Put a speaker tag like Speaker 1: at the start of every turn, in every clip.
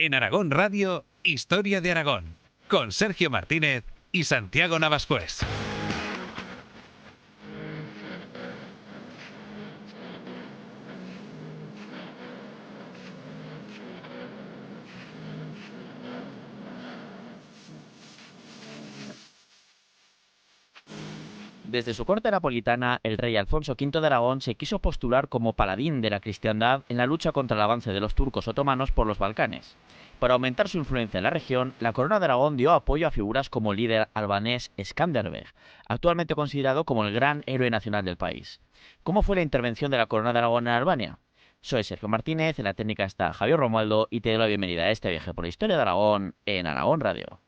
Speaker 1: En Aragón Radio, Historia de Aragón, con Sergio Martínez y Santiago Navascués.
Speaker 2: Desde su corte napolitana, el rey Alfonso V de Aragón se quiso postular como paladín de la cristiandad en la lucha contra el avance de los turcos otomanos por los Balcanes. Para aumentar su influencia en la región, la Corona de Aragón dio apoyo a figuras como el líder albanés Skanderbeg, actualmente considerado como el gran héroe nacional del país. ¿Cómo fue la intervención de la Corona de Aragón en Albania? Soy Sergio Martínez, en la técnica está Javier Romualdo y te doy la bienvenida a este viaje por la historia de Aragón en Aragón Radio.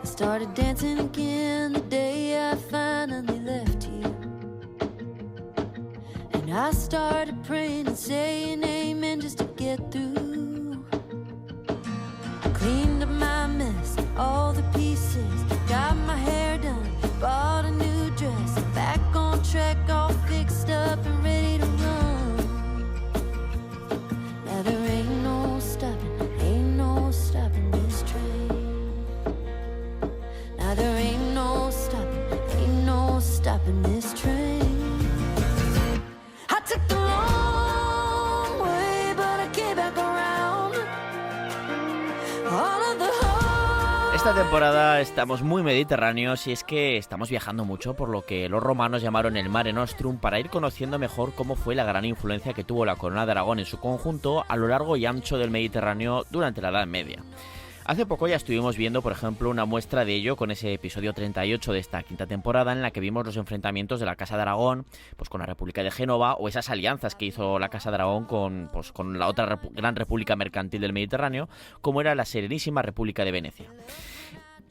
Speaker 3: Started dancing again the day I finally left you. And I started praying and saying amen just to get through. Cleaned up my mess, all the pieces. Got my hair done, bought a new dress. Back on track, all fixed up and ready to run. Now there ain't no stopping this train. Now there ain't no stopping this train. I took the long way, but I came back around. All of the
Speaker 2: Esta temporada estamos muy mediterráneos y es que estamos viajando mucho por lo que los romanos llamaron el Mare Nostrum para ir conociendo mejor cómo fue la gran influencia que tuvo la Corona de Aragón en su conjunto a lo largo y ancho del Mediterráneo durante la Edad Media. Hace poco ya estuvimos viendo, por ejemplo, una muestra de ello con ese episodio 38 de esta quinta temporada en la que vimos los enfrentamientos de la Casa de Aragón pues con la República de Génova o esas alianzas que hizo la Casa de Aragón con la otra gran república mercantil del Mediterráneo, como era la Serenísima República de Venecia.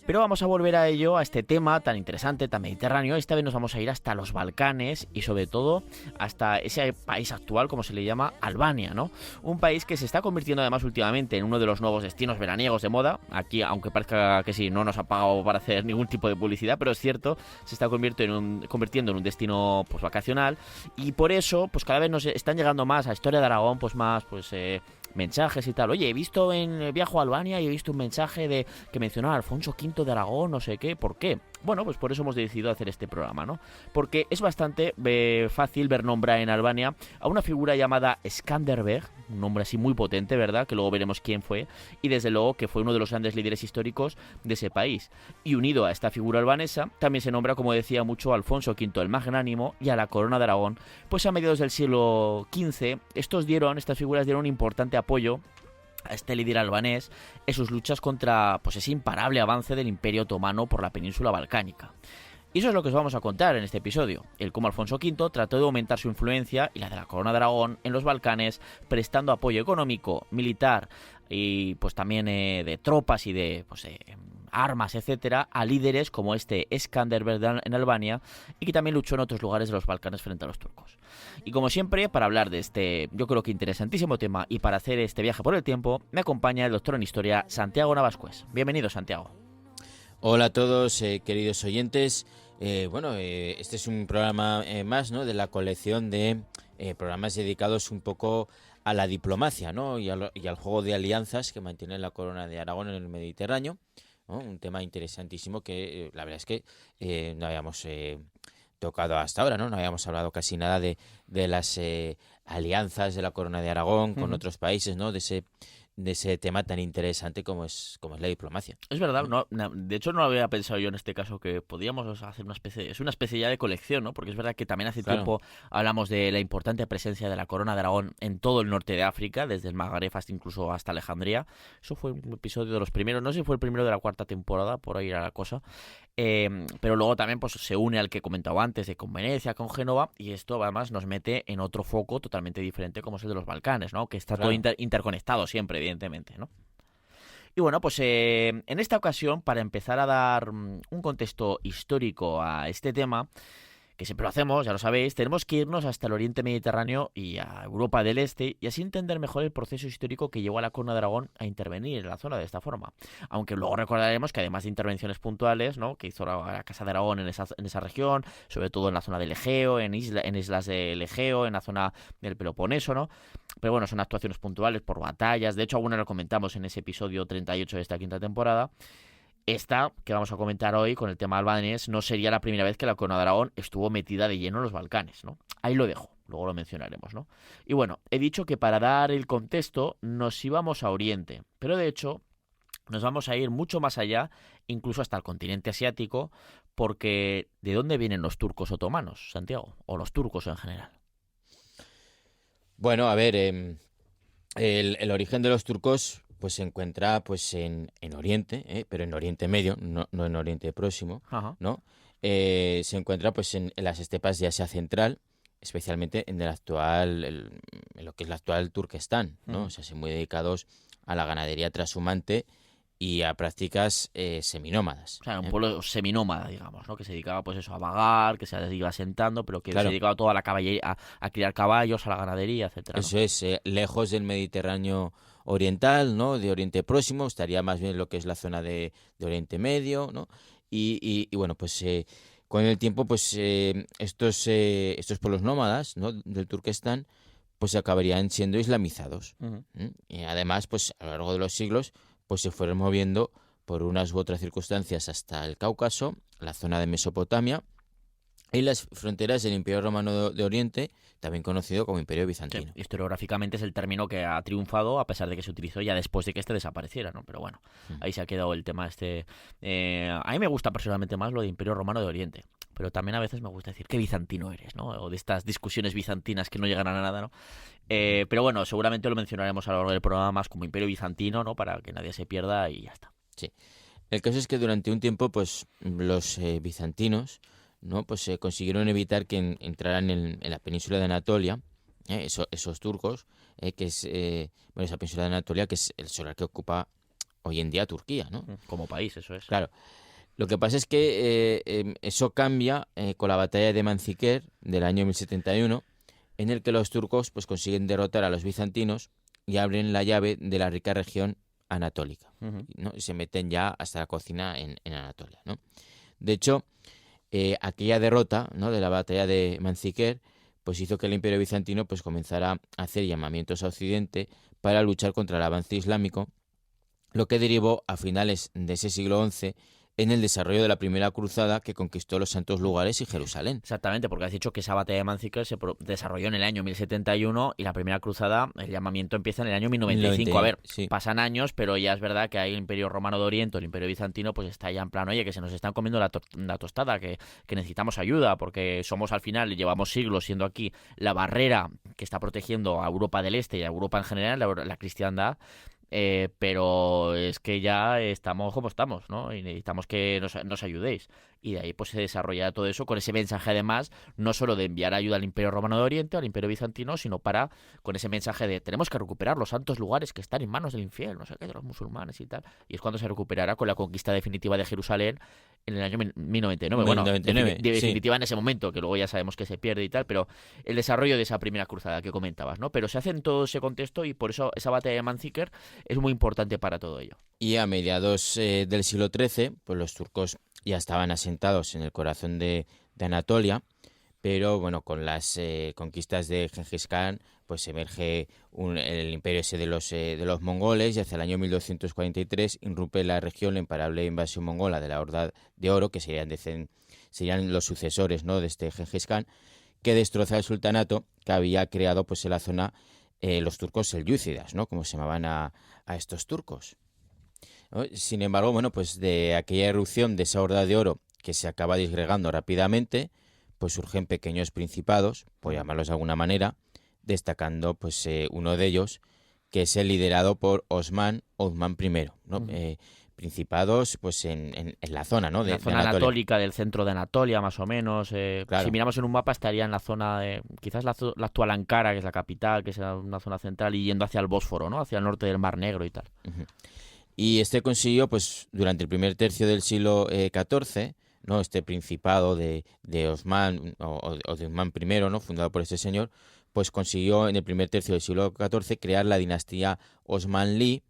Speaker 2: Pero vamos a volver a ello, a este tema tan interesante, tan mediterráneo. Esta vez nos vamos a ir hasta los Balcanes y sobre todo hasta ese país actual, como se le llama, Albania, ¿no? Un país que se está convirtiendo además últimamente en uno de los nuevos destinos veraniegos de moda. Aquí, aunque parezca que sí, no nos ha pagado para hacer ningún tipo de publicidad, pero es cierto, se está convirtiendo en un destino pues vacacional y por eso pues cada vez nos están llegando más a Historia de Aragón, pues más mensajes y tal. Oye, he visto en Viajo a Albania y he visto un mensaje de que mencionaba a Alfonso V de Aragón, no sé qué, ¿por qué? Bueno, pues por eso hemos decidido hacer este programa, ¿no? Porque es bastante fácil ver nombrar en Albania a una figura llamada Skanderbeg, un nombre así muy potente, ¿verdad? Que luego veremos quién fue, y desde luego que fue uno de los grandes líderes históricos de ese país. Y unido a esta figura albanesa, también se nombra, como decía, mucho a Alfonso V el Magnánimo y a la Corona de Aragón, pues a mediados del siglo XV, estas figuras dieron un importante apoyo a este líder albanés en sus luchas contra pues ese imparable avance del Imperio Otomano por la península balcánica. Y eso es lo que os vamos a contar en este episodio, el cómo Alfonso V trató de aumentar su influencia y la de la Corona de Aragón en los Balcanes, prestando apoyo económico, militar y pues también de tropas y de armas, etcétera, a líderes como este Skanderbeg en Albania y que también luchó en otros lugares de los Balcanes frente a los turcos. Y como siempre, para hablar de este, yo creo que interesantísimo tema y para hacer este viaje por el tiempo, me acompaña el doctor en Historia, Santiago Navascués. Bienvenido, Santiago.
Speaker 4: Hola a todos, queridos oyentes. Este es un programa más, ¿no?, de la colección de programas dedicados un poco a la diplomacia, ¿no?, y al juego de alianzas que mantiene la Corona de Aragón en el Mediterráneo, ¿no? Un tema interesantísimo que la verdad es que no habíamos tocado hasta ahora, ¿no? No habíamos hablado casi nada de las alianzas de la Corona de Aragón con otros países, ¿no? De ese tema tan interesante como es la diplomacia.
Speaker 2: Es verdad, de hecho no lo había pensado yo en este caso, que podríamos hacer es una especie ya de colección, ¿no? Porque es verdad que también hace tiempo hablamos de la importante presencia de la Corona de Aragón en todo el norte de África, desde el Magreb hasta incluso hasta Alejandría. Eso fue un episodio de los primeros, no sé si fue el primero de la cuarta temporada, por ahí era la cosa. Pero luego también pues se une al que comentaba antes, con Venecia, con Génova, y esto además nos mete en otro foco totalmente diferente como es el de los Balcanes, ¿no? Que está todo interconectado siempre, evidentemente, ¿no? Y bueno, pues en esta ocasión, para empezar a dar un contexto histórico a este tema, que siempre lo hacemos, ya lo sabéis, tenemos que irnos hasta el Oriente Mediterráneo y a Europa del Este y así entender mejor el proceso histórico que llevó a la Corona de Aragón a intervenir en la zona de esta forma. Aunque luego recordaremos que además de intervenciones puntuales, ¿no?, que hizo la Casa de Aragón en esa región, sobre todo en la zona del Egeo, en islas del Egeo, en la zona del Peloponeso, ¿no? Pero bueno, son actuaciones puntuales por batallas. De hecho, algunas lo comentamos en ese episodio 38 de esta quinta temporada. Esta, que vamos a comentar hoy con el tema albanés, no sería la primera vez que la Corona de Aragón estuvo metida de lleno en los Balcanes, ¿no? Ahí lo dejo, luego lo mencionaremos, ¿no? Y bueno, he dicho que para dar el contexto nos íbamos a Oriente, pero de hecho nos vamos a ir mucho más allá, incluso hasta el continente asiático, porque ¿de dónde vienen los turcos otomanos, Santiago? O los turcos en general.
Speaker 4: Bueno, a ver, el origen de los turcos pues se encuentra pues en Oriente, pero en Oriente Medio, no en Oriente Próximo,
Speaker 2: Ajá.
Speaker 4: ¿no? Se encuentra pues en las estepas de Asia Central, especialmente en en lo que es el actual Turquestán, ¿no? O sea, son muy dedicados a la ganadería trashumante y a prácticas seminómadas.
Speaker 2: O sea, un pueblo seminómada, digamos, ¿no? Que se dedicaba, pues eso, a vagar, que se iba asentando, pero que se dedicaba toda la caballería, a criar caballos, a la ganadería, etcétera, ¿no?
Speaker 4: Eso es, lejos del Mediterráneo oriental, ¿no? De Oriente Próximo, estaría más bien lo que es la zona de Oriente Medio, ¿no? Y bueno, pues con el tiempo, pues estos pueblos nómadas, ¿no?, del Turquestán, pues acabarían siendo islamizados.
Speaker 2: Ujú.
Speaker 4: Y además, pues a lo largo de los siglos, pues se fueron moviendo por unas u otras circunstancias hasta el Cáucaso, la zona de Mesopotamia y las fronteras del Imperio Romano de Oriente, también conocido como Imperio
Speaker 2: Sí,
Speaker 4: Bizantino.
Speaker 2: historiográficamente es el término que ha triunfado a pesar de que se utilizó ya después de que este desapareciera, ¿no? Pero bueno, ahí se ha quedado el tema este. A mí me gusta personalmente más lo de Imperio Romano de Oriente, pero también a veces me gusta decir qué bizantino eres, ¿no? O de estas discusiones bizantinas que no llegan a nada, ¿no? Pero bueno, seguramente lo mencionaremos a lo largo del programa más como Imperio Bizantino, ¿no? Para que nadie se pierda y ya está.
Speaker 4: Sí. El caso es que durante un tiempo, pues los bizantinos, ¿no?, pues consiguieron evitar que entraran en la península de Anatolia, esos turcos, que es bueno, esa península de Anatolia, que es el solar que ocupa hoy en día Turquía, ¿no?
Speaker 2: Como país, eso es.
Speaker 4: Claro. Lo que pasa es que eso cambia con la batalla de Manzikert del año 1071, en el que los turcos pues consiguen derrotar a los bizantinos y abren la llave de la rica región anatólica, ¿no? Y se meten ya hasta la cocina en Anatolia, ¿no? De hecho, aquella derrota, ¿no?, de la batalla de Manzikert pues hizo que el Imperio Bizantino pues comenzara a hacer llamamientos a Occidente para luchar contra el avance islámico, lo que derivó a finales de ese siglo XI en el desarrollo de la primera cruzada que conquistó los santos lugares y Jerusalén.
Speaker 2: Exactamente, porque has dicho que esa batalla de Manzikert se desarrolló en el año 1071 y la primera cruzada, el llamamiento empieza en el año 1095. A ver,
Speaker 4: sí.
Speaker 2: Pasan años, pero ya es verdad que hay el Imperio Romano de Oriente, el Imperio Bizantino, pues está ya en plan, oye, que se nos están comiendo la tostada, que necesitamos ayuda, porque somos al final, llevamos siglos siendo aquí la barrera que está protegiendo a Europa del Este y a Europa en general, la cristiandad. Pero es que ya estamos como estamos, ¿no? Y necesitamos que nos ayudéis. Y de ahí pues se desarrolla todo eso con ese mensaje además, no solo de enviar ayuda al Imperio Romano de Oriente, al Imperio Bizantino, sino con ese mensaje de tenemos que recuperar los santos lugares que están en manos del infiel, no sé qué, de los musulmanes y tal. Y es cuando se recuperará con la conquista definitiva de Jerusalén en el año 1099. Bueno,
Speaker 4: 1099,
Speaker 2: definitiva en ese momento, que luego ya sabemos que se pierde y tal, pero el desarrollo de esa primera cruzada que comentabas, ¿no? Pero se hace en todo ese contexto y por eso esa batalla de Manzikert es muy importante para todo ello.
Speaker 4: Y a mediados del siglo XIII, pues los turcos ya estaban asentados en el corazón de Anatolia, pero bueno, con las conquistas de Gengis Khan, pues emerge el imperio ese de los mongoles y hacia el año 1243 irrumpe en la región la imparable invasión mongola de la Horda de Oro, que serían los sucesores, ¿no?, de este Gengis Khan, que destroza el sultanato que había creado pues en la zona los turcos selyúcidas, ¿no?, como se llamaban a estos turcos, ¿no? Sin embargo, bueno, pues de aquella erupción de esa Horda de Oro que se acaba disgregando rápidamente, pues surgen pequeños principados, por llamarlos de alguna manera, destacando pues uno de ellos, que es el liderado por Othman I, ¿no? Principados pues en la zona, ¿no?,
Speaker 2: la zona anatólica del centro de Anatolia, más o menos.
Speaker 4: Claro.
Speaker 2: Si miramos en un mapa, estaría en la zona de quizás la actual Ankara, que es la capital, que es una zona central, y yendo hacia el Bósforo, ¿no?, hacia el norte del Mar Negro y tal.
Speaker 4: Y este consiguió, pues durante el primer tercio del siglo XIV, ¿no? Este principado de Osman o de Osman I, ¿no? Fundado por este señor, pues consiguió en el primer tercio del siglo XIV crear la dinastía Osmanli,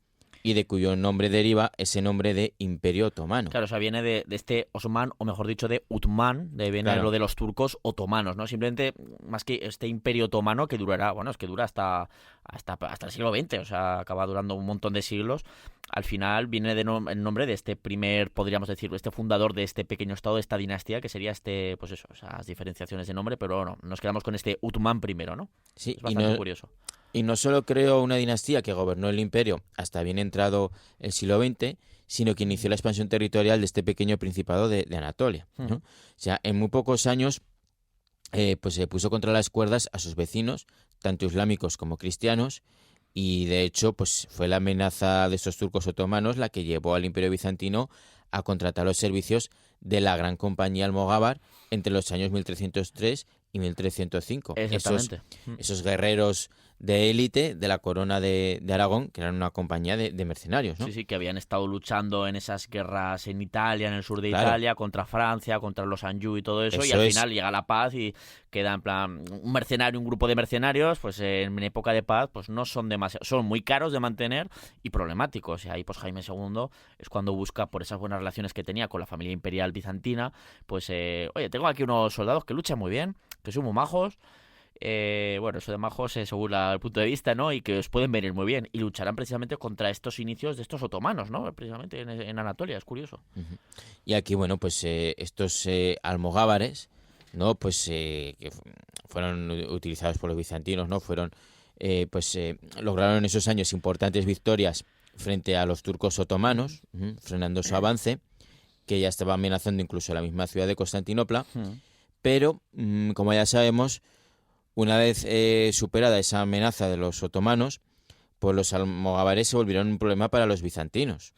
Speaker 4: y de cuyo nombre deriva ese nombre de Imperio Otomano.
Speaker 2: Claro, o sea, viene de este Osman, o mejor dicho, de Uthman, viene
Speaker 4: Claro.
Speaker 2: lo de los turcos otomanos, ¿no? Simplemente, más que este imperio otomano que durará, bueno, es que dura hasta el siglo XX, o sea, acaba durando un montón de siglos. Al final viene el nombre de este primer, podríamos decir, este fundador de este pequeño estado, de esta dinastía, que sería pues eso, esas diferenciaciones de nombre, pero no, nos quedamos con este Uthman I, ¿no?
Speaker 4: Sí,
Speaker 2: Es bastante curioso.
Speaker 4: Y no solo creó una dinastía que gobernó el imperio hasta bien entrado el siglo XX, sino que inició la expansión territorial de este pequeño principado de Anatolia, ¿no? O sea, en muy pocos años pues se puso contra las cuerdas a sus vecinos, tanto islámicos como cristianos, y de hecho pues fue la amenaza de estos turcos otomanos la que llevó al imperio bizantino a contratar los servicios de la gran compañía almogávar entre los años 1303 y 1305.
Speaker 2: Exactamente.
Speaker 4: Esos guerreros de élite de la corona de Aragón, que eran una compañía de mercenarios, ¿no?
Speaker 2: Sí, sí, que habían estado luchando en esas guerras en Italia, en el sur de
Speaker 4: Claro.
Speaker 2: Italia, contra Francia, contra los Anjou y todo eso, y
Speaker 4: Eso
Speaker 2: al
Speaker 4: es.
Speaker 2: final llega la paz y queda en plan un grupo de mercenarios, pues en época de paz, pues no son demasiado, son muy caros de mantener y problemáticos. Y ahí pues Jaime II es cuando busca, por esas buenas relaciones que tenía con la familia imperial bizantina, pues oye, tengo aquí unos soldados que luchan muy bien, que son muy majos. Bueno, eso de majos según el punto de vista, ¿no? Y que os pueden venir muy bien. Y lucharán precisamente contra estos inicios de estos otomanos, ¿no? Precisamente en Anatolia, es curioso.
Speaker 4: Y aquí, bueno, pues estos almogávares, ¿no? Pues que fueron utilizados por los bizantinos, ¿no? Lograron en esos años importantes victorias frente a los turcos otomanos, frenando su avance, que ya estaba amenazando incluso la misma ciudad de Constantinopla. Pero, como ya sabemos, una vez superada esa amenaza de los otomanos, pues los almogávares se volvieron un problema para los bizantinos.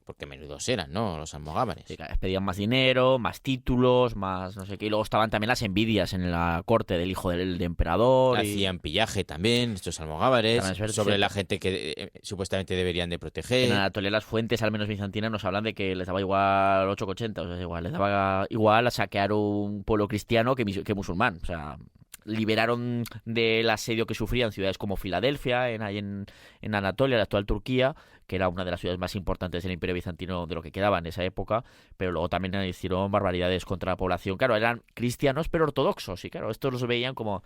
Speaker 4: Porque menudos eran, ¿no? Los almogávares.
Speaker 2: Sí, claro, pedían más dinero, más títulos, más no sé qué. Y luego estaban también las envidias en la corte del hijo del emperador.
Speaker 4: Hacían pillaje también, estos almogávares,
Speaker 2: También es
Speaker 4: sobre
Speaker 2: cierto.
Speaker 4: la gente que supuestamente deberían de proteger.
Speaker 2: En Anatolia las fuentes, al menos bizantinas, nos hablan de que les daba igual 8,80. O sea, igual, les daba igual a saquear un pueblo cristiano que musulmán. O sea, liberaron del asedio que sufrían ciudades como Filadelfia, en Anatolia, la actual Turquía, que era una de las ciudades más importantes del Imperio Bizantino de lo que quedaba en esa época, pero luego también hicieron barbaridades contra la población. Claro, eran cristianos, pero ortodoxos, y claro, estos los veían como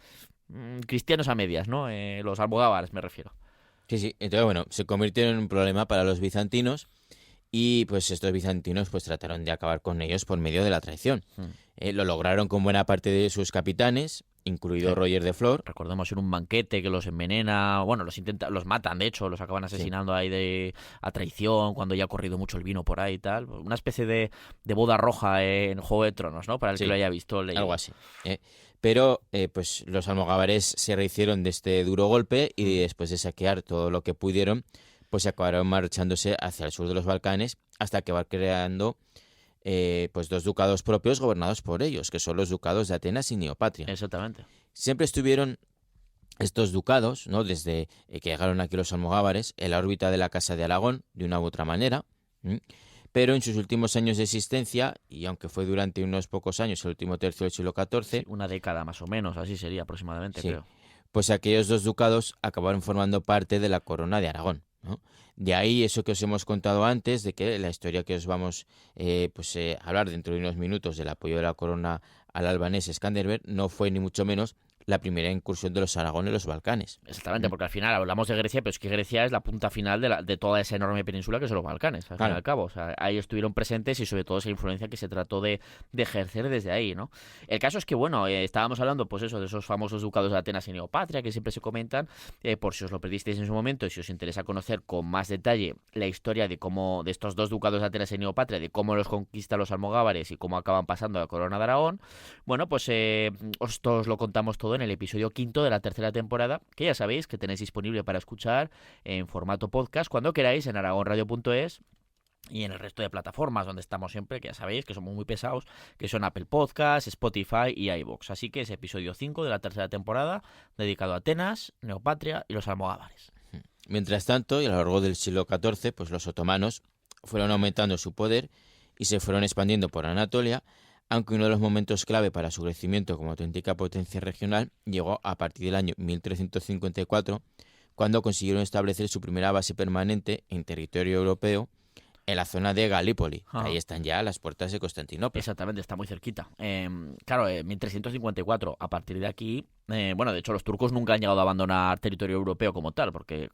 Speaker 2: cristianos a medias, ¿no? Los almogávares, me refiero.
Speaker 4: Sí, sí. Entonces, bueno, se convirtieron en un problema para los bizantinos y pues estos bizantinos pues trataron de acabar con ellos por medio de la traición. Lo lograron con buena parte de sus capitanes, incluido Roger de Flor.
Speaker 2: Recordemos en un banquete que los envenena, bueno, los matan, de hecho, los acaban asesinando ahí a traición, cuando ya ha corrido mucho el vino por ahí y tal. Una especie de boda roja en Juego de Tronos, ¿no? Para el que lo haya visto.
Speaker 4: Algo así. Pero pues los almogávares se rehicieron de este duro golpe y después de saquear todo lo que pudieron, pues se acabaron marchándose hacia el sur de los Balcanes hasta que van creando pues dos ducados propios gobernados por ellos, que son los ducados de Atenas y Neopatria.
Speaker 2: Exactamente.
Speaker 4: Siempre estuvieron estos ducados, ¿no? Desde que llegaron aquí los almogávares, en la órbita de la Casa de Aragón, de una u otra manera. Pero en sus últimos años de existencia, y aunque fue durante unos pocos años, el último tercio del siglo XIV,
Speaker 2: Sí, una década más o menos, así sería aproximadamente,
Speaker 4: sí,
Speaker 2: creo.
Speaker 4: pues aquellos dos ducados acabaron formando parte de la corona de Aragón, ¿no? De ahí eso que os hemos contado antes, de que la historia que os vamos a hablar dentro de unos minutos del apoyo de la corona al albanés Skanderbeg no fue ni mucho menos la primera incursión de los Aragón en los Balcanes.
Speaker 2: Exactamente, porque al final hablamos de Grecia, pero es que Grecia es la punta final de toda esa enorme península que son los Balcanes, al fin y al cabo. O sea, ahí estuvieron presentes y sobre todo esa influencia que se trató de ejercer desde ahí, ¿no? El caso es que, bueno, estábamos hablando, pues eso, de esos famosos ducados de Atenas y Neopatria que siempre se comentan, por si os lo perdisteis en su momento y si os interesa conocer con más detalle la historia de estos dos ducados de Atenas y Neopatria, de cómo los conquistan los almogávares y cómo acaban pasando a la corona de Aragón, bueno, pues os lo contamos todo en el episodio 5 de la tercera temporada, que ya sabéis que tenéis disponible para escuchar en formato podcast cuando queráis en aragonradio.es y en el resto de plataformas donde estamos siempre, que ya sabéis que somos muy pesados, que son Apple Podcasts, Spotify y iVoox. Así que es episodio 5 de la tercera temporada dedicado a Atenas, Neopatria y los almogávares.
Speaker 4: Mientras tanto, y a lo largo del siglo XIV, pues los otomanos fueron aumentando su poder y se fueron expandiendo por Anatolia, aunque uno de los momentos clave para su crecimiento como auténtica potencia regional llegó a partir del año 1354, cuando consiguieron establecer su primera base permanente en territorio europeo, en la zona de Galípoli. Ahí están ya las puertas de Constantinopla.
Speaker 2: Exactamente, está muy cerquita. Claro, 1354, a partir de aquí, bueno, de hecho los turcos nunca han llegado a abandonar territorio europeo como tal, porque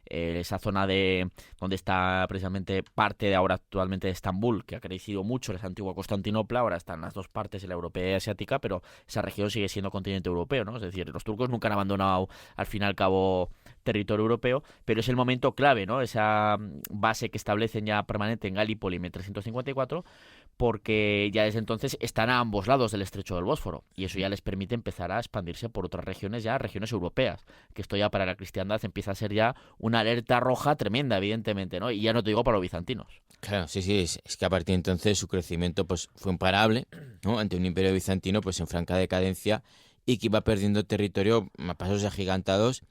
Speaker 2: esa zona de donde está precisamente parte de ahora actualmente de Estambul, que ha crecido mucho, es antigua Constantinopla, ahora están las dos partes, la europea y asiática, pero esa región sigue siendo continente europeo, ¿no? Es decir, los turcos nunca han abandonado, al fin y al cabo, territorio europeo, pero es el momento clave, ¿no? Esa base que establecen ya permanente en Galípoli en 1354, porque ya desde entonces están a ambos lados del estrecho del Bósforo, y eso ya les permite empezar a expandirse por otras regiones, ya regiones europeas, que esto ya para la cristiandad empieza a ser ya una alerta roja tremenda, evidentemente, ¿no? Y ya no te digo para los bizantinos.
Speaker 4: Claro, sí, es que a partir de entonces su crecimiento pues fue imparable, ¿no? Ante un imperio bizantino pues en franca decadencia y que iba perdiendo territorio a pasos agigantados,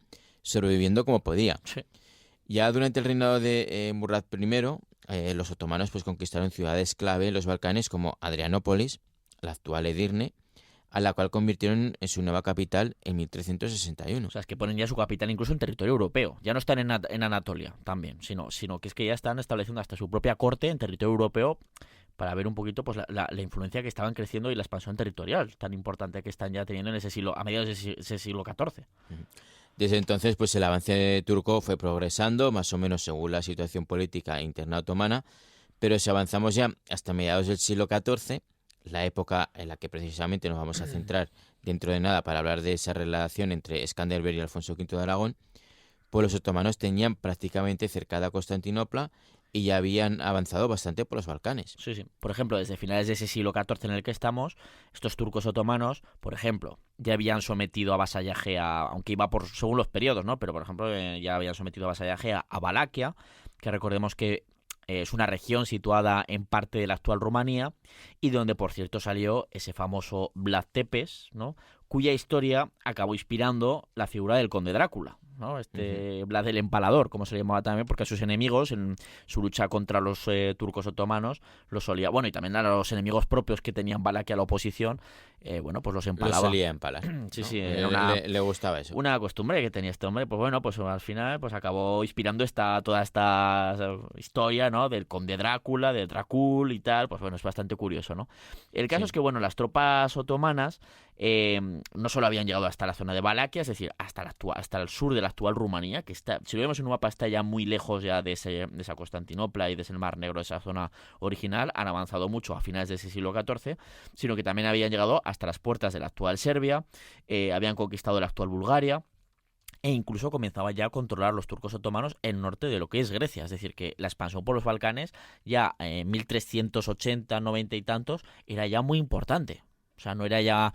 Speaker 4: sobreviviendo como podía.
Speaker 2: Sí.
Speaker 4: Ya durante el reinado de Murad I, los otomanos pues conquistaron ciudades clave en los Balcanes como Adrianópolis, la actual Edirne, a la cual convirtieron en su nueva capital en 1361.
Speaker 2: O sea, es que ponen ya su capital incluso en territorio europeo. Ya no están en Anatolia también, sino que es que ya están estableciendo hasta su propia corte en territorio europeo para ver un poquito pues la influencia que estaban creciendo y la expansión territorial tan importante que están ya teniendo en ese siglo, a mediados de ese siglo XIV.
Speaker 4: Desde entonces, pues el avance turco fue progresando, más o menos según la situación política interna otomana, pero si avanzamos ya hasta mediados del siglo XIV, la época en la que precisamente nos vamos a centrar dentro de nada para hablar de esa relación entre Skanderbeg y Alfonso V de Aragón, pues los otomanos tenían prácticamente cercada Constantinopla y ya habían avanzado bastante por los Balcanes.
Speaker 2: Sí, sí. Por ejemplo, desde finales de ese siglo XIV en el que estamos, estos turcos otomanos, por ejemplo, ya habían sometido a vasallaje aunque iba por según los periodos, ¿no? Pero, por ejemplo, ya habían sometido a vasallaje a Valaquia, que recordemos que es una región situada en parte de la actual Rumanía y donde, por cierto, salió ese famoso Vlad Tepes, ¿no? Cuya historia acabó inspirando la figura del conde Drácula, ¿no? Vlad el Empalador, como se le llamaba también, porque a sus enemigos, en su lucha contra los turcos otomanos, los solía, bueno, y también a los enemigos propios que tenían Valaquia a la oposición, bueno, pues los empalaba.
Speaker 4: Los solía empalar.
Speaker 2: Sí,
Speaker 4: ¿no?
Speaker 2: sí,
Speaker 4: le gustaba eso.
Speaker 2: Una costumbre que tenía este hombre, pues bueno, pues al final pues acabó inspirando toda esta historia, ¿no? Del conde Drácula, de Drácul y tal, pues bueno, es bastante curioso, ¿no? El caso es que, bueno, las tropas otomanas no solo habían llegado hasta la zona de Valaquia, es decir, hasta el sur de la actual Rumanía, que está, si lo vemos en un mapa, está ya muy lejos ya de esa Constantinopla y de ese Mar Negro, de esa zona original, han avanzado mucho a finales de ese siglo XIV, sino que también habían llegado hasta las puertas de la actual Serbia, habían conquistado la actual Bulgaria, e incluso comenzaban ya a controlar los turcos otomanos el norte de lo que es Grecia. Es decir, que la expansión por los Balcanes ya en 1380, 90 y tantos era ya muy importante. O sea, no era ya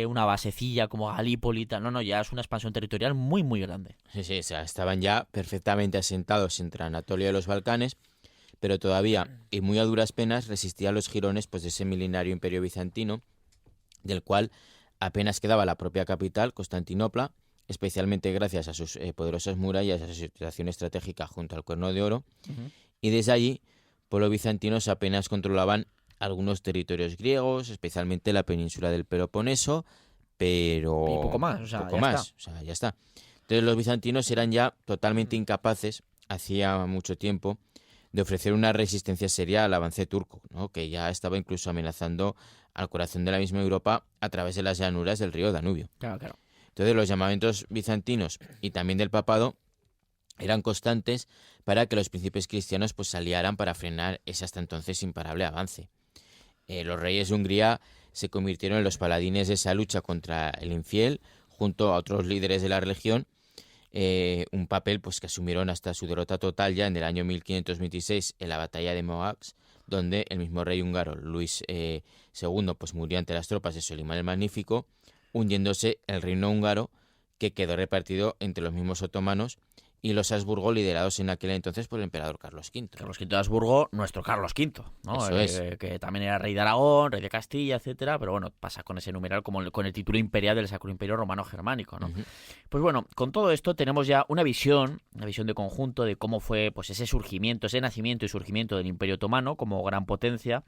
Speaker 2: una basecilla como Galípoli, no, ya es una expansión territorial muy, muy grande.
Speaker 4: Sí, o sea, estaban ya perfectamente asentados entre Anatolia y los Balcanes, pero todavía, y muy a duras penas, resistían los jirones pues, de ese milenario imperio bizantino, del cual apenas quedaba la propia capital, Constantinopla, especialmente gracias a sus poderosas murallas y a su situación estratégica junto al Cuerno de Oro, y desde allí, pues, los bizantinos apenas controlaban algunos territorios griegos, especialmente la península del Peloponeso, pero
Speaker 2: y poco más, o sea,
Speaker 4: ya está. Entonces los bizantinos eran ya totalmente incapaces, hacía mucho tiempo, de ofrecer una resistencia seria al avance turco, ¿no? Que ya estaba incluso amenazando al corazón de la misma Europa a través de las llanuras del río Danubio.
Speaker 2: Claro.
Speaker 4: Entonces los llamamientos bizantinos y también del papado eran constantes para que los príncipes cristianos pues, se aliaran para frenar ese hasta entonces imparable avance. Los reyes de Hungría se convirtieron en los paladines de esa lucha contra el infiel, junto a otros líderes de la religión, un papel pues que asumieron hasta su derrota total ya en el año 1526 en la batalla de Mohacs, donde el mismo rey húngaro Luis II pues murió ante las tropas de Solimán el Magnífico, hundiéndose el reino húngaro, que quedó repartido entre los mismos otomanos y los Habsburgo, liderados en aquel entonces por el emperador Carlos V.
Speaker 2: Carlos V de Habsburgo, nuestro Carlos V, ¿no?
Speaker 4: Eso es.
Speaker 2: Que también era rey de Aragón, rey de Castilla, etcétera, pero bueno, pasa con ese numeral como con el título imperial del Sacro Imperio Romano Germánico, ¿no?
Speaker 4: Ujú.
Speaker 2: Pues bueno, con todo esto tenemos ya una visión de conjunto de cómo fue pues ese surgimiento, ese nacimiento y surgimiento del Imperio Otomano como gran potencia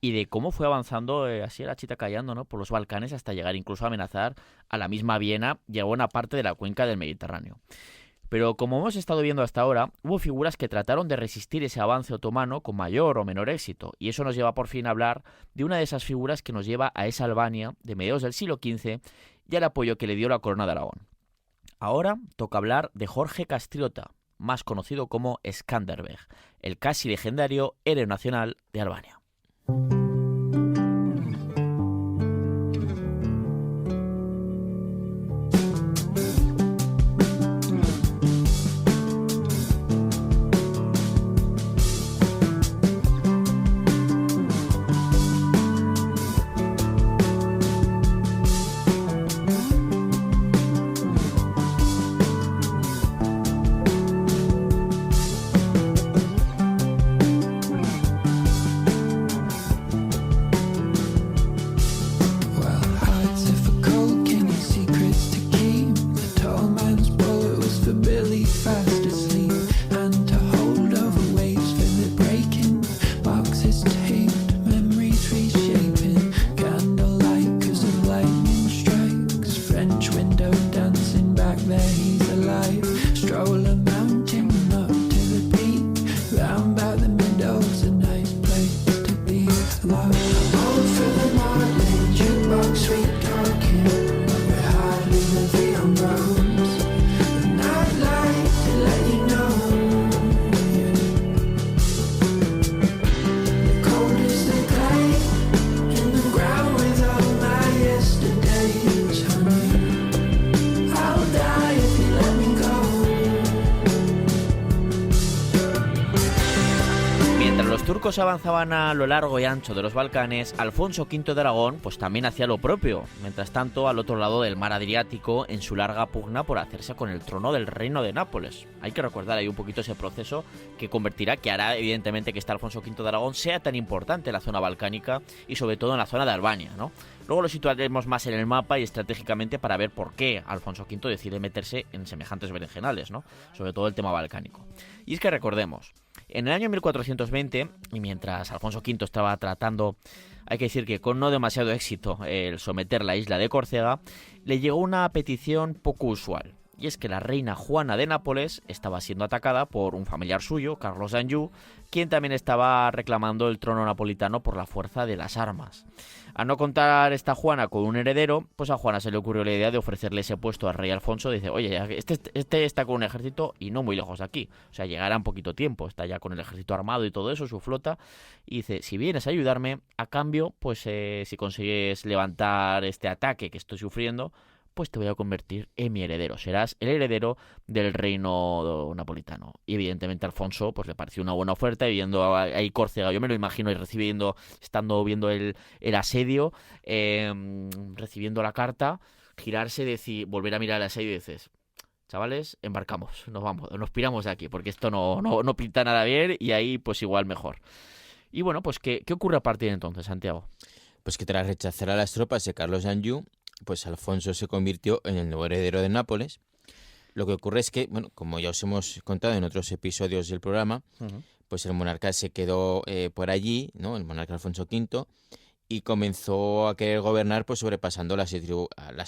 Speaker 2: y de cómo fue avanzando así la chita callando, ¿no? Por los Balcanes hasta llegar incluso a amenazar a la misma Viena y a buena parte de la cuenca del Mediterráneo. Pero como hemos estado viendo hasta ahora, hubo figuras que trataron de resistir ese avance otomano con mayor o menor éxito, y eso nos lleva por fin a hablar de una de esas figuras que nos lleva a esa Albania de mediados del siglo XV y al apoyo que le dio la corona de Aragón. Ahora toca hablar de Jorge Castriota, más conocido como Skanderbeg, el casi legendario héroe nacional de Albania. Turcos avanzaban a lo largo y ancho de los Balcanes, Alfonso V de Aragón pues también hacía lo propio, mientras tanto al otro lado del mar Adriático en su larga pugna por hacerse con el trono del reino de Nápoles. Hay que recordar ahí un poquito ese proceso que hará evidentemente que este Alfonso V de Aragón sea tan importante en la zona balcánica y sobre todo en la zona de Albania, ¿no? Luego lo situaremos más en el mapa y estratégicamente para ver por qué Alfonso V decide meterse en semejantes berenjenales, ¿no? Sobre todo el tema balcánico. Y es que recordemos, en el año 1420, y mientras Alfonso V estaba tratando, hay que decir que con no demasiado éxito, el someter la isla de Córcega, le llegó una petición poco usual. Y es que la reina Juana de Nápoles estaba siendo atacada por un familiar suyo, Carlos d'Anjou, quien también estaba reclamando el trono napolitano por la fuerza de las armas. A no contar esta Juana con un heredero, pues a Juana se le ocurrió la idea de ofrecerle ese puesto al rey Alfonso. Dice, oye, este está con un ejército y no muy lejos de aquí. O sea, llegará en poquito tiempo, está ya con el ejército armado y todo eso, su flota. Y dice, si vienes a ayudarme, a cambio, pues si consigues levantar este ataque que estoy sufriendo, pues te voy a convertir en mi heredero. Serás el heredero del reino napolitano. Y evidentemente a Alfonso pues le pareció una buena oferta, y viendo ahí Córcega, yo me lo imagino, y estando viendo el asedio, recibiendo la carta, girarse, volver a mirar el asedio y dices, chavales, embarcamos, nos vamos, nos piramos de aquí, porque esto no pinta nada bien, y ahí pues igual mejor. Y bueno, pues ¿qué ocurre a partir de entonces, Santiago?
Speaker 4: Pues que tras rechazar a las tropas de Carlos d'Anjou, pues Alfonso se convirtió en el nuevo heredero de Nápoles. Lo que ocurre es que, bueno, como ya os hemos contado en otros episodios del programa, pues el monarca se quedó por allí, ¿no? El monarca Alfonso V, y comenzó a querer gobernar pues sobrepasando las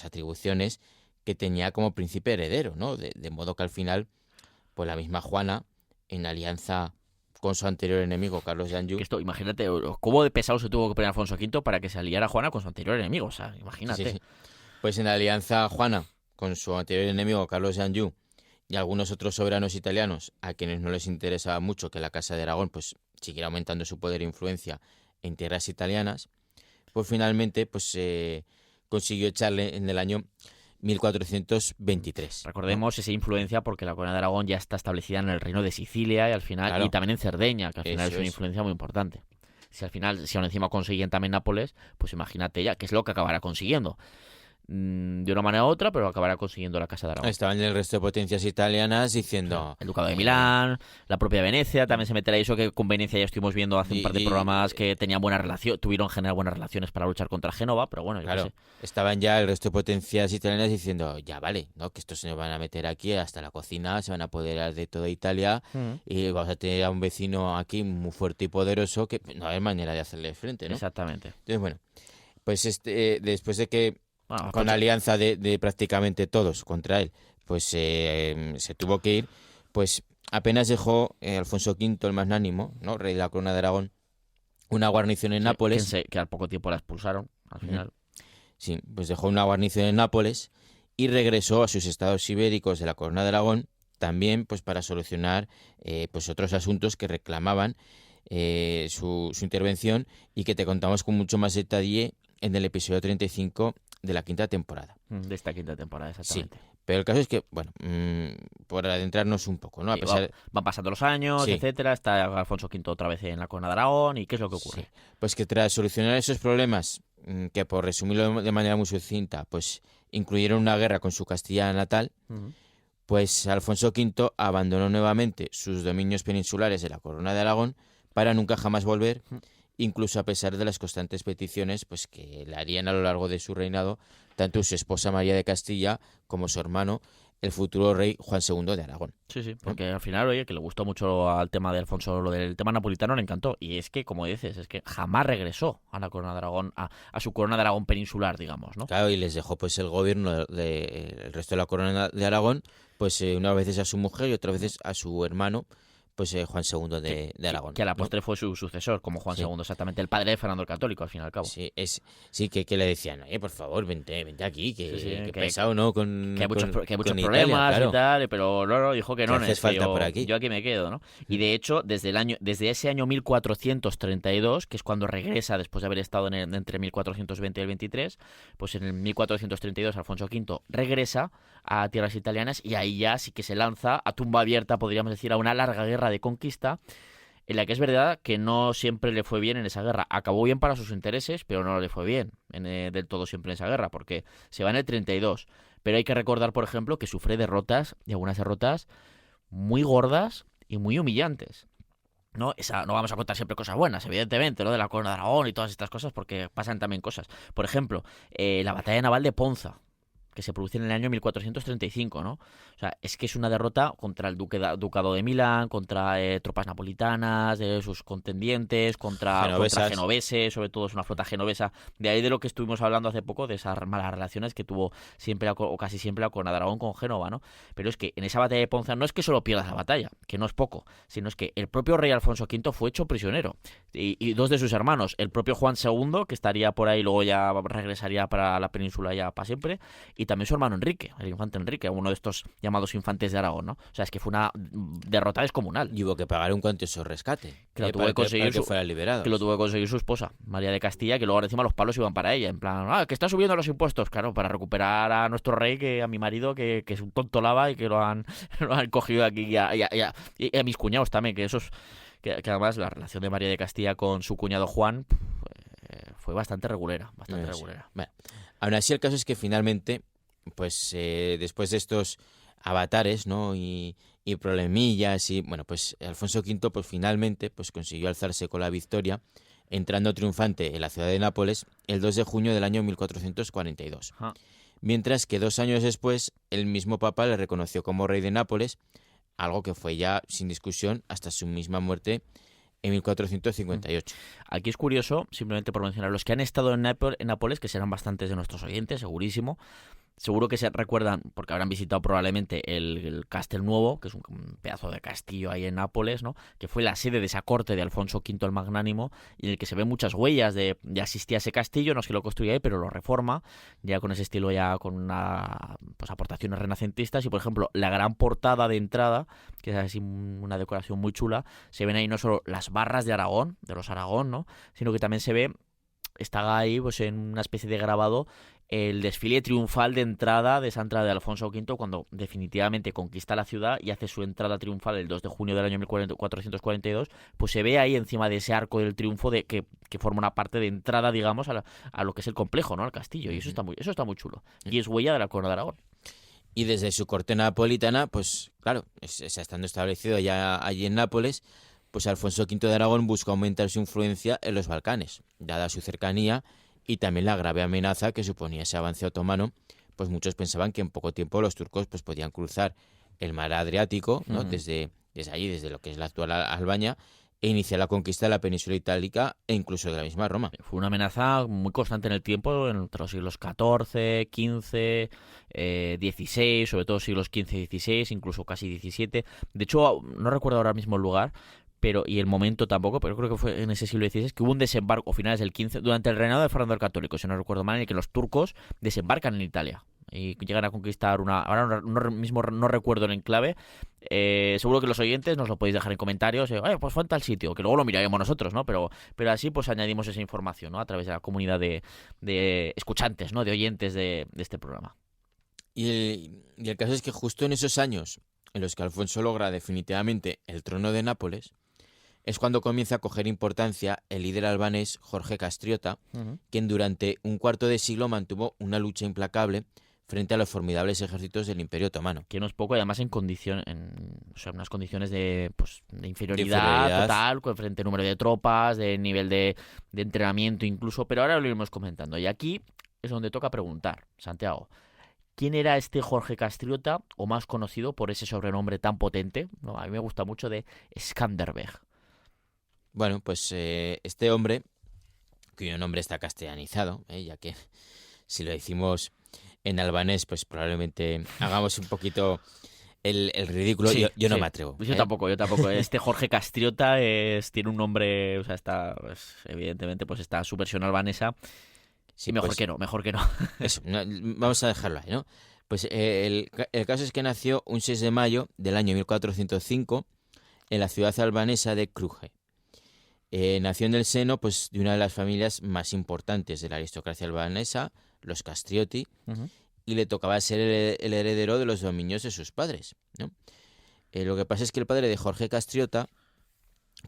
Speaker 4: atribuciones que tenía como príncipe heredero, ¿no? De modo que al final, pues la misma Juana, en alianza con su anterior enemigo, Carlos d'Anjou.
Speaker 2: Esto, imagínate, cómo de pesado se tuvo que poner Alfonso V para que se aliara Juana con su anterior enemigo, o sea, imagínate.
Speaker 4: Sí. Pues en la alianza Juana con su anterior enemigo, Carlos d'Anjou, y algunos otros soberanos italianos, a quienes no les interesaba mucho que la Casa de Aragón pues siguiera aumentando su poder e influencia en tierras italianas, pues finalmente pues consiguió echarle en el año 1423.
Speaker 2: Recordemos esa influencia porque la corona de Aragón ya está establecida en el reino de Sicilia y al final, claro, y también en Cerdeña, que al final es una influencia muy importante. Si aún encima consiguen también Nápoles, pues imagínate ya, que es lo que acabará consiguiendo. de una manera u otra, pero acabará consiguiendo la Casa de Aragón.
Speaker 4: Estaban el resto de potencias italianas diciendo...
Speaker 2: El Ducado de Milán, la propia Venecia, también se meterá eso que con Venecia ya estuvimos viendo hace un par de programas que tenían buena relación, tuvieron en general buenas relaciones para luchar contra Génova, pero bueno, yo
Speaker 4: Claro,
Speaker 2: qué sé.
Speaker 4: estaban ya el resto de potencias italianas diciendo, ya vale, ¿no? Que estos se nos van a meter aquí hasta la cocina, se van a apoderar de toda Italia y vamos a tener a un vecino aquí muy fuerte y poderoso que no hay manera de hacerle frente, ¿no?
Speaker 2: Exactamente.
Speaker 4: Entonces, bueno, pues después de que
Speaker 2: Bueno,
Speaker 4: con la alianza de prácticamente todos contra él, pues se tuvo que ir, pues apenas dejó Alfonso V el Magnánimo, ¿no? Rey de la Corona de Aragón, una guarnición en Nápoles.
Speaker 2: Que al poco tiempo la expulsaron, al final.
Speaker 4: Sí, pues dejó una guarnición en Nápoles y regresó a sus estados ibéricos de la Corona de Aragón, también pues para solucionar pues otros asuntos que reclamaban su intervención y que te contamos con mucho más detalle en el episodio 35 de la quinta temporada.
Speaker 2: De esta quinta temporada, exactamente.
Speaker 4: Sí, pero el caso es que, bueno, por adentrarnos un poco, ¿no?
Speaker 2: Sí, van pasando los años,
Speaker 4: Sí.
Speaker 2: etcétera, está Alfonso V otra vez en la Corona de Aragón, ¿y qué es lo que ocurre?
Speaker 4: Sí, pues que tras solucionar esos problemas, que por resumirlo de manera muy sucinta, pues incluyeron una guerra con su Castilla natal, pues Alfonso V abandonó nuevamente sus dominios peninsulares de la Corona de Aragón para nunca jamás volver, incluso a pesar de las constantes peticiones pues que le harían a lo largo de su reinado tanto su esposa María de Castilla como su hermano, el futuro rey Juan II de Aragón.
Speaker 2: Sí, porque al final, oye, que le gustó mucho al tema de Alfonso, lo del tema napolitano le encantó. Y es que, como dices, es que jamás regresó a la Corona de Aragón, a su Corona de Aragón peninsular, digamos, ¿no?
Speaker 4: Claro, y les dejó pues el gobierno el resto de la Corona de Aragón, pues unas veces a su mujer y otras veces a su hermano, pues Juan II de Aragón.
Speaker 2: Que a la
Speaker 4: ¿no?
Speaker 2: postre fue su sucesor, como Juan
Speaker 4: Sí.
Speaker 2: II, exactamente, el padre de Fernando el Católico, al fin y al cabo.
Speaker 4: Sí, sí que le decían, por favor, vente aquí, que,
Speaker 2: Sí,
Speaker 4: que
Speaker 2: que-
Speaker 4: pesado, ¿no? Con,
Speaker 2: Que hay muchos,
Speaker 4: con-
Speaker 2: que hay muchos
Speaker 4: con
Speaker 2: problemas
Speaker 4: Italia, claro.
Speaker 2: y tal, pero no, dijo que no,
Speaker 4: Que haces
Speaker 2: es que
Speaker 4: falta
Speaker 2: yo,
Speaker 4: por aquí.
Speaker 2: yo aquí me quedo, ¿no? Y de hecho, desde ese año 1432, que es cuando regresa después de haber estado entre 1420 y el 23, pues en el 1432 Alfonso V regresa a tierras italianas y ahí ya sí que se lanza a tumba abierta, podríamos decir, a una larga guerra de conquista, en la que es verdad que no siempre le fue bien en esa guerra. Acabó bien para sus intereses, pero no le fue bien del todo siempre en esa guerra, porque se va en el 32. Pero hay que recordar, por ejemplo, que sufre derrotas, y algunas derrotas muy gordas y muy humillantes. No vamos a contar siempre cosas buenas, evidentemente, ¿no? De la Corona de Aragón y todas estas cosas, porque pasan también cosas. Por ejemplo, la batalla naval de Ponza, que se produce en el año 1435, ¿no? O sea, es que es una derrota contra el ducado de Milán, contra tropas napolitanas, de sus contendientes, contra genoveses, sobre todo es una flota genovesa. De ahí de lo que estuvimos hablando hace poco, de esas malas relaciones que tuvo siempre o casi siempre la Corona de Aragón con Génova, ¿no? Pero es que en esa batalla de Ponza no es que solo pierdas la batalla, que no es poco, sino es que el propio rey Alfonso V fue hecho prisionero. Y dos de sus hermanos, el propio Juan II, que estaría por ahí, luego ya regresaría para la península ya para siempre, y también su hermano Enrique, el infante Enrique, uno de estos llamados infantes de Aragón, ¿no? O sea, es que fue una derrota descomunal.
Speaker 4: Y hubo que pagar un cuantioso rescate.
Speaker 2: Que lo tuvo que conseguir
Speaker 4: para que fuera liberado.
Speaker 2: Que lo tuvo que conseguir su esposa, María de Castilla, que luego encima los palos iban para ella, en plan, que está subiendo los impuestos, claro, para recuperar a nuestro rey, a mi marido, que es un tonto lava y que lo han cogido aquí, y a mis cuñados también, que esos... Que además la relación de María de Castilla con su cuñado Juan fue bastante regulera, bastante regulera.
Speaker 4: Bueno, aún así el caso es que finalmente, pues después de estos avatares, ¿no? y problemillas, y bueno, pues Alfonso V pues finalmente pues consiguió alzarse con la victoria, entrando triunfante en la ciudad de Nápoles el 2 de junio del año 1442.
Speaker 2: Ajá.
Speaker 4: Mientras que 2 años después, el mismo Papa le reconoció como rey de Nápoles, algo que fue ya sin discusión hasta su misma muerte en 1458.
Speaker 2: Aquí es curioso, simplemente por mencionar, los que han estado en Nápoles, que serán bastantes de nuestros oyentes, segurísimo, seguro que se recuerdan, porque habrán visitado probablemente el Castel Nuovo, que es un pedazo de castillo ahí en Nápoles, ¿no? Que fue la sede de esa corte de Alfonso V el Magnánimo, y en el que se ven muchas huellas de asistir a ese castillo, no es que lo construya ahí, pero lo reforma, ya con ese estilo, ya con pues aportaciones renacentistas, y por ejemplo, la gran portada de entrada, que es así una decoración muy chula, se ven ahí no solo las barras de Aragón, de los Aragón, ¿no? Sino que también se ve está ahí pues en una especie de grabado el desfile triunfal de entrada de esa entrada de Alfonso V cuando definitivamente conquista la ciudad y hace su entrada triunfal el 2 de junio del año 1442, pues se ve ahí encima de ese arco del triunfo de que forma una parte de entrada, digamos, a lo que es el complejo, ¿no? Al castillo, y eso está muy chulo. Y es huella de la corona de Aragón.
Speaker 4: Y desde su corte napolitana, pues claro, estando establecido ya allí en Nápoles, pues Alfonso V de Aragón buscó aumentar su influencia en los Balcanes, dada su cercanía y también la grave amenaza que suponía ese avance otomano. Pues muchos pensaban que en poco tiempo los turcos pues podían cruzar el mar Adriático, ¿no? Desde allí, desde lo que es la actual Albania, e iniciar la conquista de la península itálica e incluso de la misma Roma.
Speaker 2: Fue una amenaza muy constante en el tiempo, entre los siglos XIV, XV, XVI, sobre todo siglos XV y XVI, incluso casi XVII. De hecho, no recuerdo ahora mismo el lugar, y el momento tampoco, pero creo que fue en ese siglo XVI que hubo un desembarco, finales del XV, durante el reinado de Fernando el Católico, si no recuerdo mal, en el que los turcos desembarcan en Italia y llegan a conquistar ahora mismo no recuerdo el enclave. Seguro que los oyentes nos lo podéis dejar en comentarios, pues fue en tal sitio, que luego lo miraremos nosotros, ¿no? Pero así pues añadimos esa información, ¿no? A través de la comunidad de escuchantes, ¿no? De oyentes de este programa.
Speaker 4: Y el caso es que justo en esos años en los que Alfonso logra definitivamente el trono de Nápoles, es cuando comienza a coger importancia el líder albanés Jorge Castriota, quien durante un cuarto de siglo mantuvo una lucha implacable frente a los formidables ejércitos del Imperio Otomano.
Speaker 2: Que no es poco, y además en unas condiciones de inferioridad total, frente al número de tropas, de nivel de entrenamiento incluso, pero ahora lo iremos comentando. Y aquí es donde toca preguntar, Santiago, ¿quién era este Jorge Castriota, o más conocido por ese sobrenombre tan potente? No, a mí me gusta mucho, de Skanderbeg.
Speaker 4: Bueno, pues este hombre, cuyo nombre está castellanizado, ya que si lo decimos en albanés, pues probablemente hagamos un poquito el ridículo. Sí, yo no me atrevo.
Speaker 2: Yo tampoco. Este Jorge Castriota tiene un nombre, o sea, evidentemente pues está su versión albanesa. Sí, mejor que no.
Speaker 4: Eso, vamos a dejarlo ahí, ¿no? Pues el caso es que nació un 6 de mayo del año 1405 en la ciudad albanesa de Kruje. Nació en el seno pues, de una de las familias más importantes de la aristocracia albanesa, los Castrioti, y le tocaba ser el heredero de los dominios de sus padres, ¿no? Lo que pasa es que el padre de Jorge Castriota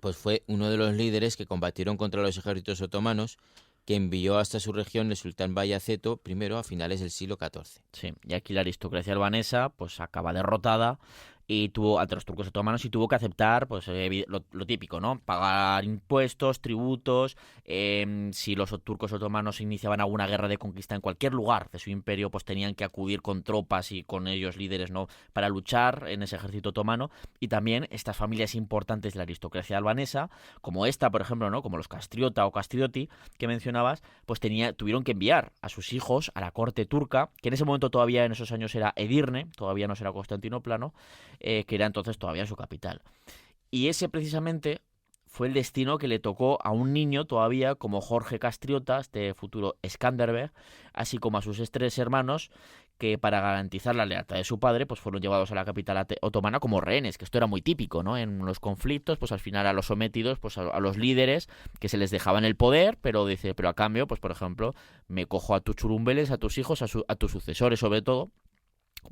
Speaker 4: pues, fue uno de los líderes que combatieron contra los ejércitos otomanos, que envió hasta su región el sultán Bayaceto I a finales del siglo XIV.
Speaker 2: Sí, y aquí la aristocracia albanesa pues acaba derrotada y ante los turcos otomanos, y tuvo que aceptar pues lo típico, ¿no? Pagar impuestos, tributos. Si los turcos otomanos iniciaban alguna guerra de conquista en cualquier lugar de su imperio, pues tenían que acudir con tropas y con ellos líderes, ¿no? Para luchar en ese ejército otomano. Y también estas familias importantes de la aristocracia albanesa, como esta, por ejemplo, ¿no? Como los Castriota o Castrioti que mencionabas, pues tuvieron que enviar a sus hijos a la corte turca, que en ese momento todavía, en esos años, era Edirne, todavía no era Constantinopla, ¿no? Que era entonces todavía su capital. Y ese precisamente fue el destino que le tocó a un niño todavía como Jorge Castriota, este futuro Skanderbeg, así como a sus 3 hermanos, que para garantizar la lealtad de su padre, pues fueron llevados a la capital otomana como rehenes, que esto era muy típico, ¿no? En los conflictos, pues al final a los sometidos, pues a los líderes, que se les dejaban el poder, pero a cambio, pues por ejemplo, me cojo a tus churumbeles, a tus hijos, a tus sucesores sobre todo,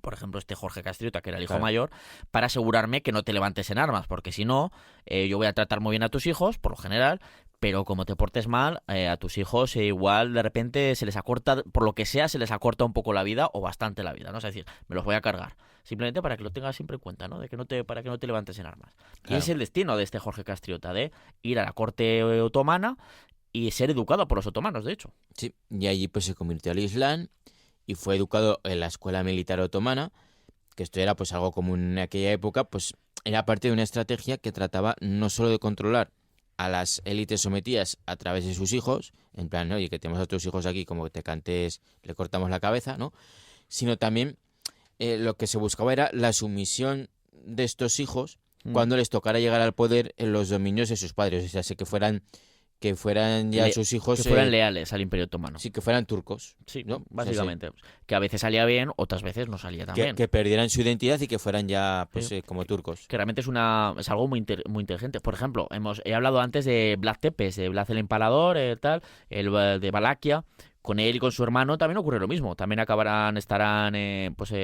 Speaker 2: por ejemplo este Jorge Castriota, que era el hijo mayor, para asegurarme que no te levantes en armas, porque si no, yo voy a tratar muy bien a tus hijos, por lo general, pero como te portes mal, a tus hijos igual de repente se les acorta, por lo que sea, se les acorta un poco la vida, o bastante la vida, ¿no? Es decir, me los voy a cargar, simplemente para que lo tengas siempre en cuenta, ¿no? Para que no te levantes en armas. Claro. Y es el destino de este Jorge Castriota, de ir a la corte otomana y ser educado por los otomanos, de hecho.
Speaker 4: Sí, y allí pues se convirtió al Islam y fue educado en la escuela militar otomana, que esto era pues algo común en aquella época, pues era parte de una estrategia que trataba no solo de controlar a las élites sometidas a través de sus hijos, en plan, oye, que tenemos a tus hijos aquí, como que te cantes, le cortamos la cabeza, ¿no? Sino también lo que se buscaba era la sumisión de estos hijos cuando les tocara llegar al poder en los dominios de sus padres, o sea, que fueran que fueran ya sus hijos...
Speaker 2: Que fueran leales al Imperio Otomano.
Speaker 4: Sí, que fueran turcos.
Speaker 2: Sí,
Speaker 4: ¿no?
Speaker 2: básicamente. Que a veces salía bien, otras veces no salía tan bien.
Speaker 4: Que perdieran su identidad y que fueran ya pues como turcos.
Speaker 2: Que realmente es algo muy inteligente. Por ejemplo, he hablado antes de Vlad Tepes, de Vlad el Empalador, el de Valaquia. Con él y con su hermano también ocurre lo mismo. También estarán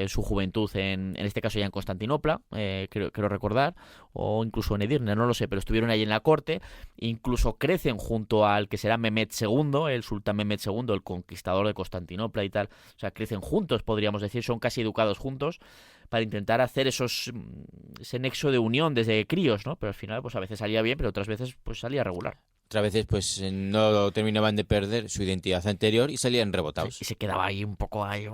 Speaker 2: su juventud en este caso ya en Constantinopla, creo recordar, o incluso en Edirne, no lo sé, pero estuvieron ahí en la corte. Incluso crecen junto al que será Mehmed II, el sultán Mehmed II, el conquistador de Constantinopla y tal. O sea, crecen juntos, podríamos decir, son casi educados juntos para intentar hacer ese nexo de unión desde críos, ¿no? Pero al final, pues a veces salía bien, pero otras veces pues salía regular.
Speaker 4: Otras veces pues no terminaban de perder su identidad anterior y salían rebotados.
Speaker 2: Y se quedaba ahí un poco ahí.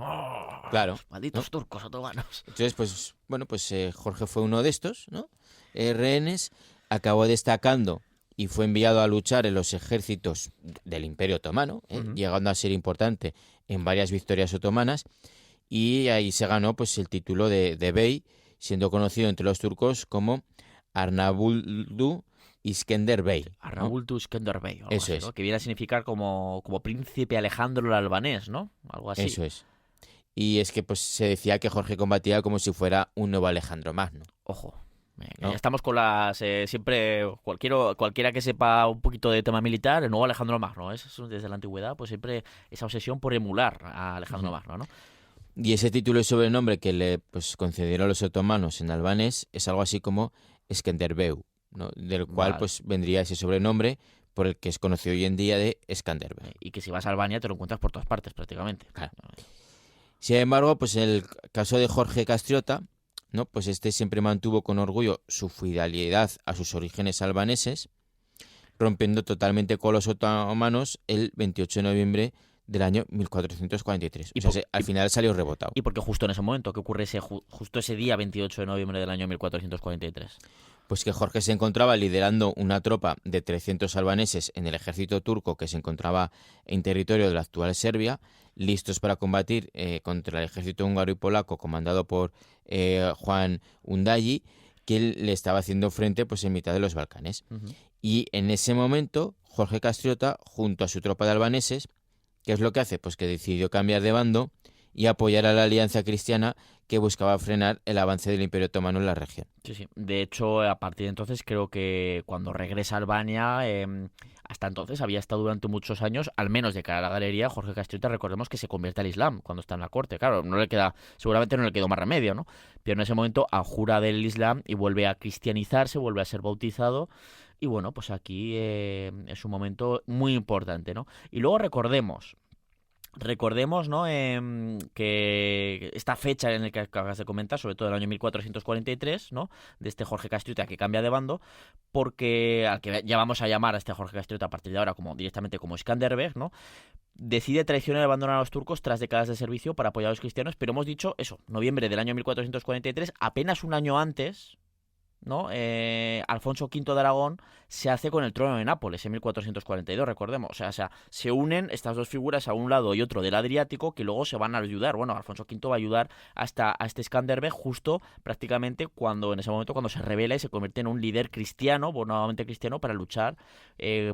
Speaker 4: Claro.
Speaker 2: Malditos
Speaker 4: ¿no?
Speaker 2: turcos otomanos.
Speaker 4: Entonces, pues bueno, pues Jorge fue uno de estos, ¿no? Rehenes, acabó destacando y fue enviado a luchar en los ejércitos del Imperio Otomano, llegando a ser importante en varias victorias otomanas, y ahí se ganó pues el título de bey, siendo conocido entre los turcos como Arnavutlu Iskender Bey.
Speaker 2: Arnavutlu Iskender Bey.
Speaker 4: Eso
Speaker 2: así,
Speaker 4: es.
Speaker 2: ¿no? Que viene a significar como príncipe Alejandro el Albanés, ¿no? Algo así.
Speaker 4: Eso es. Y es que pues se decía que Jorge combatía como si fuera un nuevo Alejandro Magno.
Speaker 2: Ojo.
Speaker 4: ¿No?
Speaker 2: Ya estamos con las... siempre, cualquiera que sepa un poquito de tema militar, el nuevo Alejandro Magno, desde la antigüedad, pues siempre esa obsesión por emular a Alejandro Magno, ¿no?
Speaker 4: Y ese título y sobrenombre que le pues concedieron los otomanos en albanés es algo así como Skenderbeu, ¿no? Del cual pues vendría ese sobrenombre por el que es conocido hoy en día de Skanderbeg.
Speaker 2: Y que si vas a Albania te lo encuentras por todas partes prácticamente.
Speaker 4: Claro. Sin embargo, pues en el caso de Jorge Castriota, ¿no? Pues este siempre mantuvo con orgullo su fidelidad a sus orígenes albaneses, rompiendo totalmente con los otomanos el 28 de noviembre del año 1443. Al final salió rebotado.
Speaker 2: ¿Y por qué justo en ese momento? ¿Qué ocurre justo ese día 28 de noviembre del año 1443?
Speaker 4: Pues que Jorge se encontraba liderando una tropa de 300 albaneses en el ejército turco que se encontraba en territorio de la actual Serbia, listos para combatir contra el ejército húngaro y polaco comandado por Juan Undayi, que le estaba haciendo frente pues en mitad de los Balcanes. Y en ese momento Jorge Castriota, junto a su tropa de albaneses, ¿qué es lo que hace? Pues que decidió cambiar de bando y apoyar a la alianza cristiana que buscaba frenar el avance del Imperio Otomano en la región.
Speaker 2: Sí, sí. De hecho, a partir de entonces, creo que cuando regresa a Albania, hasta entonces había estado durante muchos años, al menos de cara a la galería, Jorge Castriota, recordemos que se convierte al Islam cuando está en la corte. Claro, seguramente no le quedó más remedio, ¿no? Pero en ese momento abjura del Islam y vuelve a cristianizarse, vuelve a ser bautizado. Y bueno, pues aquí es un momento muy importante, ¿no? Y luego recordemos, ¿no? Que esta fecha en la que acabas de comentar, sobre todo el año 1443, ¿no? De este Jorge Castriota que cambia de bando, porque al que ya vamos a llamar a este Jorge Castriota a partir de ahora directamente como Skanderbeg, ¿no? Decide traicionar y abandonar a los turcos tras décadas de servicio para apoyar a los cristianos, pero hemos dicho eso, noviembre del año 1443, apenas un año antes, ¿no? Alfonso V de Aragón se hace con el trono de Nápoles en 1442, recordemos. O sea, se unen estas dos figuras a un lado y otro del Adriático que luego se van a ayudar. Bueno, Alfonso V va a ayudar a este Skanderbeg justo prácticamente en ese momento cuando se revela y se convierte en un líder cristiano, nuevamente cristiano, para luchar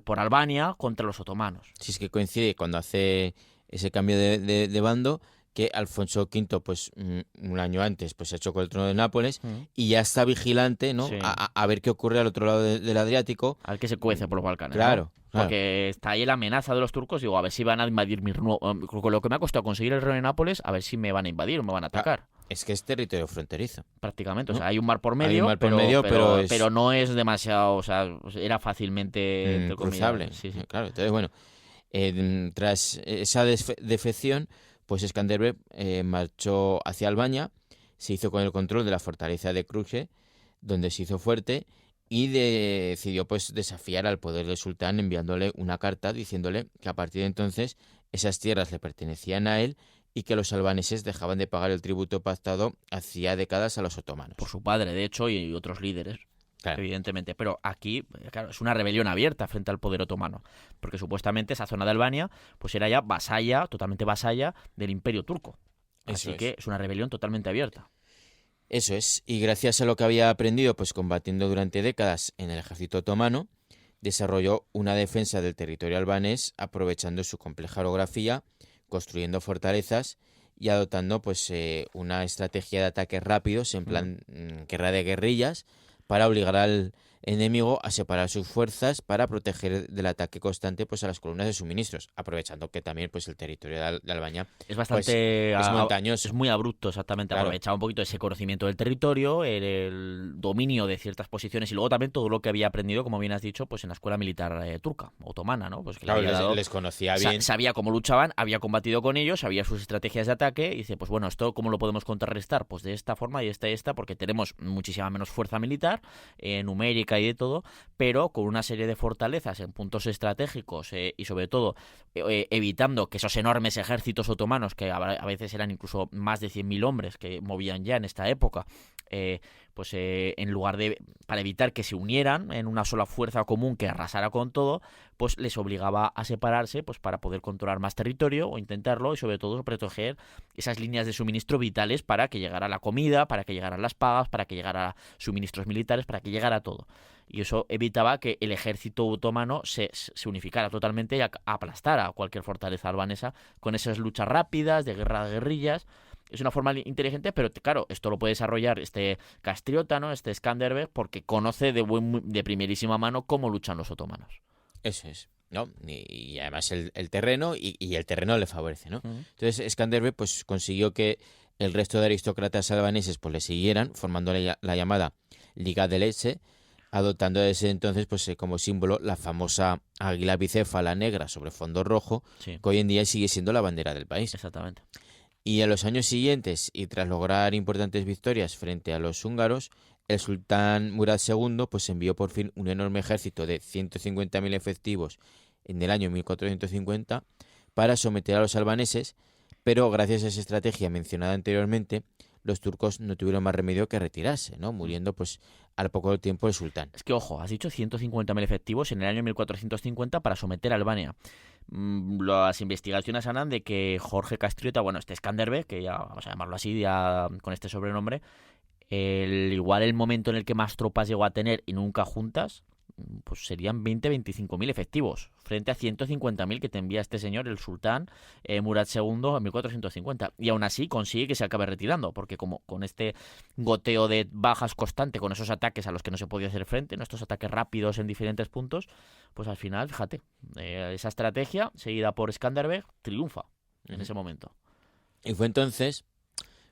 Speaker 2: por Albania contra los otomanos.
Speaker 4: Si es que coincide cuando hace ese cambio de bando, que Alfonso V, pues un año antes, pues se echó con el trono de Nápoles y ya está vigilante, ¿no? Sí. A ver qué ocurre al otro lado del Adriático.
Speaker 2: Al que se cuece por los Balcanes.
Speaker 4: Claro,
Speaker 2: ¿no? Porque está ahí la amenaza de los turcos. Digo, a ver si van a invadir con lo que me ha costado conseguir el reino de Nápoles, a ver si me van a invadir o me van a atacar.
Speaker 4: Es que es territorio fronterizo.
Speaker 2: Prácticamente,
Speaker 4: ¿no?
Speaker 2: O sea, hay un mar por medio, pero no es demasiado, o sea, era fácilmente
Speaker 4: cruzable.
Speaker 2: Sí.
Speaker 4: Claro, entonces bueno, tras esa defección, pues Skanderbeg marchó hacia Albania, se hizo con el control de la fortaleza de Kruje, donde se hizo fuerte, y decidió pues desafiar al poder del sultán enviándole una carta diciéndole que a partir de entonces esas tierras le pertenecían a él y que los albaneses dejaban de pagar el tributo pactado hacía décadas a los otomanos.
Speaker 2: Por su padre, de hecho, y otros líderes.
Speaker 4: Claro.
Speaker 2: Evidentemente, pero aquí, claro, es una rebelión abierta frente al poder otomano, porque supuestamente esa zona de Albania pues era ya totalmente vasalla del Imperio Turco. Así que es una rebelión totalmente abierta.
Speaker 4: Eso es, y gracias a lo que había aprendido pues combatiendo durante décadas en el ejército otomano, desarrolló una defensa del territorio albanés aprovechando su compleja orografía, construyendo fortalezas y adoptando pues una estrategia de ataques rápidos en plan guerra de guerrillas para obligar al enemigo a separar sus fuerzas para proteger del ataque constante pues a las columnas de suministros, aprovechando que también pues el territorio de Albania
Speaker 2: Es bastante...
Speaker 4: es montañoso.
Speaker 2: Es muy abrupto, exactamente.
Speaker 4: Claro.
Speaker 2: Aprovechaba un poquito ese conocimiento del territorio, el dominio de ciertas posiciones y luego también todo lo que había aprendido, como bien has dicho, pues en la escuela militar turca, otomana, ¿no? Pues que le
Speaker 4: Claro,
Speaker 2: había dado...
Speaker 4: les conocía bien.
Speaker 2: Sabía cómo luchaban, había combatido con ellos, sabía sus estrategias de ataque y dice, pues bueno, ¿esto cómo lo podemos contrarrestar? Pues de esta forma y esta, porque tenemos muchísima menos fuerza militar, numérica y de todo, pero con una serie de fortalezas en puntos estratégicos y sobre todo evitando que esos enormes ejércitos otomanos, que a veces eran incluso más de 100.000 hombres que movían ya en esta época, en lugar de, para evitar que se unieran en una sola fuerza común que arrasara con todo, pues les obligaba a separarse pues para poder controlar más territorio o intentarlo y sobre todo proteger esas líneas de suministro vitales para que llegara la comida, para que llegaran las pagas, para que llegara suministros militares, para que llegara todo. Y eso evitaba que el ejército otomano se unificara totalmente y aplastara a cualquier fortaleza albanesa con esas luchas rápidas de guerra de guerrillas. Es una forma inteligente, pero claro, esto lo puede desarrollar este castriota, ¿no? Este Skanderbeg, porque conoce de primerísima mano cómo luchan los otomanos.
Speaker 4: Eso es, ¿no? Y además el terreno y el terreno le favorece, ¿no? Entonces Skanderbeg pues consiguió que el resto de aristócratas albaneses pues le siguieran, formando la llamada Liga del Este, adoptando desde entonces pues como símbolo la famosa águila bicéfala negra sobre fondo rojo,
Speaker 2: Sí,
Speaker 4: que hoy en día sigue siendo la bandera del país.
Speaker 2: exactamente.
Speaker 4: Y en los años siguientes, y tras lograr importantes victorias frente a los húngaros, el sultán Murad II pues envió por fin un enorme ejército de 150.000 efectivos en el año 1450 para someter a los albaneses, pero gracias a esa estrategia mencionada anteriormente, los turcos no tuvieron más remedio que retirarse, ¿no? Muriendo pues al poco tiempo el sultán.
Speaker 2: Es que, ojo, has dicho 150.000 efectivos en el año 1450 para someter a Albania. Las investigaciones hablan de que Jorge Castriota, bueno, este Skanderbeg, que ya vamos a llamarlo así, ya con este sobrenombre, igual el momento en el que más tropas llegó a tener y nunca juntas, pues serían 20-25.000 efectivos, frente a 150.000 que te envía este señor, el sultán Murad II, en 1450. Y aún así consigue que se acabe retirando, porque como con este goteo de bajas constante, con esos ataques a los que no se podía hacer frente, ¿no? Estos ataques rápidos en diferentes puntos, pues al final, fíjate, esa estrategia, seguida por Skanderbeg, triunfa en ese momento.
Speaker 4: Y fue entonces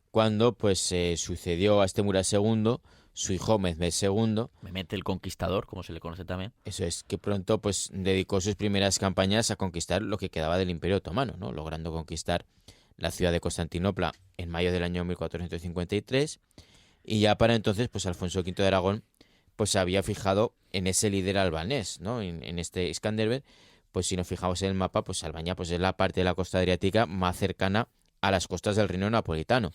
Speaker 4: cuando pues sucedió a este Murad II, su hijo Mehmed II.
Speaker 2: Mehmed el Conquistador, como se le conoce también.
Speaker 4: Eso es, que pronto pues dedicó sus primeras campañas a conquistar lo que quedaba del Imperio Otomano, ¿no? Logrando conquistar la ciudad de Constantinopla en mayo del año 1453. Y ya para entonces, pues Alfonso V de Aragón pues se había fijado en ese líder albanés, ¿no? En este Skanderbeg. Pues si nos fijamos en el mapa, pues Albania pues es la parte de la costa adriática más cercana a las costas del reino napolitano.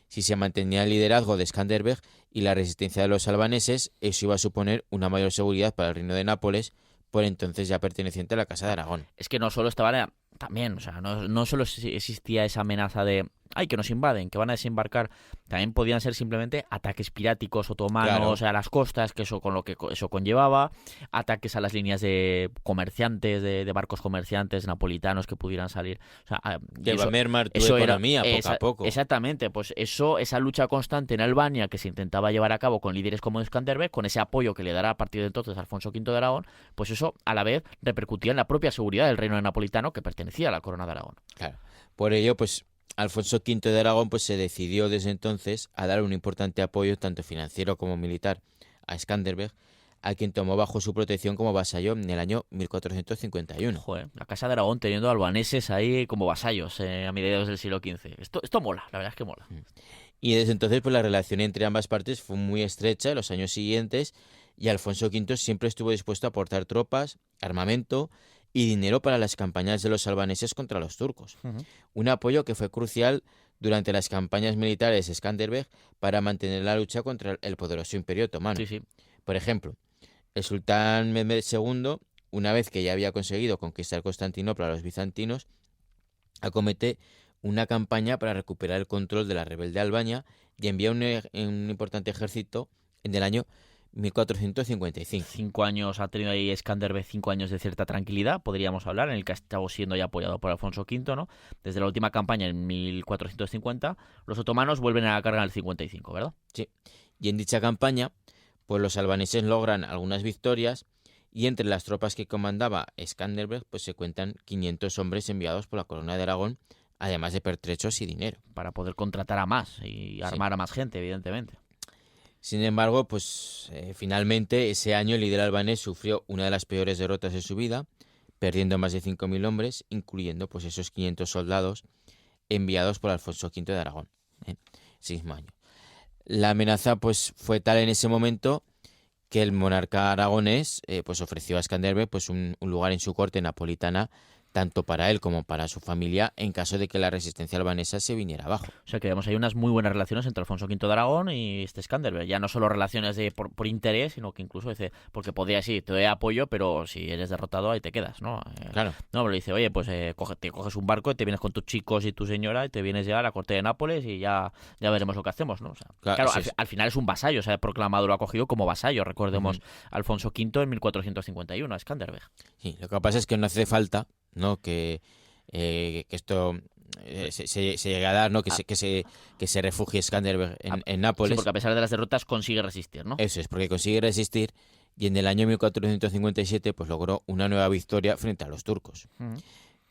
Speaker 4: Si se mantenía el liderazgo de Skanderbeg y la resistencia de los albaneses, eso iba a suponer una mayor seguridad para el reino de Nápoles, por entonces ya perteneciente a la Casa de Aragón.
Speaker 2: Es que no solo estaba también, o sea, no solo existía esa amenaza de ¡ay, que nos invaden, que van a desembarcar! También podían ser simplemente ataques piráticos otomanos a las costas, que eso con lo que eso conllevaba, ataques a las líneas de comerciantes, de barcos comerciantes napolitanos que pudieran salir. O sea,
Speaker 4: que va a mermar tu economía poco a poco.
Speaker 2: Exactamente, pues esa lucha constante en Albania que se intentaba llevar a cabo con líderes como Skanderbeg, con ese apoyo que le dará a partir de entonces Alfonso V de Aragón, pues eso a la vez repercutía en la propia seguridad del reino napolitano que pertenecía a la corona de Aragón.
Speaker 4: Claro. Por ello, pues Alfonso V de Aragón pues se decidió desde entonces a dar un importante apoyo tanto financiero como militar a Skanderbeg, a quien tomó bajo su protección como vasallo en el año 1451.
Speaker 2: Joder, la Casa de Aragón teniendo albaneses ahí como vasallos a mediados del siglo XV. Esto mola, la verdad es que mola.
Speaker 4: Y desde entonces pues la relación entre ambas partes fue muy estrecha en los años siguientes y Alfonso V siempre estuvo dispuesto a aportar tropas, armamento y dinero para las campañas de los albaneses contra los turcos. Un apoyo que fue crucial durante las campañas militares de Skanderbeg para mantener la lucha contra el poderoso Imperio Otomano.
Speaker 2: Sí, sí.
Speaker 4: Por ejemplo, el sultán Mehmed II, una vez que ya había conseguido conquistar Constantinopla a los bizantinos, acomete una campaña para recuperar el control de la rebelde Albania y envía un importante ejército en el año 1455.
Speaker 2: 5 años ha tenido ahí Skanderbeg, 5 años de cierta tranquilidad, podríamos hablar, en el que ha estado siendo ya apoyado por Alfonso V, ¿no? Desde la última campaña en 1450, los otomanos vuelven a la carga en el 55, ¿verdad?
Speaker 4: Sí. Y en dicha campaña, pues los albaneses logran algunas victorias y entre las tropas que comandaba Skanderbeg, pues se cuentan 500 hombres enviados por la corona de Aragón, además de pertrechos y dinero.
Speaker 2: Para poder contratar a más y armar a más gente, evidentemente.
Speaker 4: Sin embargo, pues finalmente ese año el líder albanés sufrió una de las peores derrotas de su vida, perdiendo más de 5.000 hombres, incluyendo pues esos 500 soldados enviados por Alfonso V de Aragón, ese mismo año. La amenaza pues fue tal en ese momento que el monarca aragonés pues ofreció a Skanderbeg pues un lugar en su corte napolitana, tanto para él como para su familia, en caso de que la resistencia albanesa se viniera abajo.
Speaker 2: O sea que vemos ahí unas muy buenas relaciones entre Alfonso V de Aragón y este Skanderbeg. Ya no solo relaciones por interés, sino que incluso dice, porque podría decir, te doy apoyo, pero si eres derrotado ahí te quedas, ¿no?
Speaker 4: Claro.
Speaker 2: No, pero le dice, oye, pues te coges un barco y te vienes con tus chicos y tu señora y te vienes ya a la corte de Nápoles y ya veremos lo que hacemos, ¿no? O sea, claro, al final es un vasallo, o sea, proclamado, lo ha cogido como vasallo, recordemos, Alfonso V en 1451, a Skanderbeg.
Speaker 4: Sí, lo que pasa es que no hace falta, ¿no? Que esto se llegue a dar, ¿no? Que se refugie Skanderbeg en Nápoles.
Speaker 2: Sí, porque a pesar de las derrotas consigue resistir, ¿no?
Speaker 4: Eso es, porque consigue resistir y en el año 1457 pues logró una nueva victoria frente a los turcos.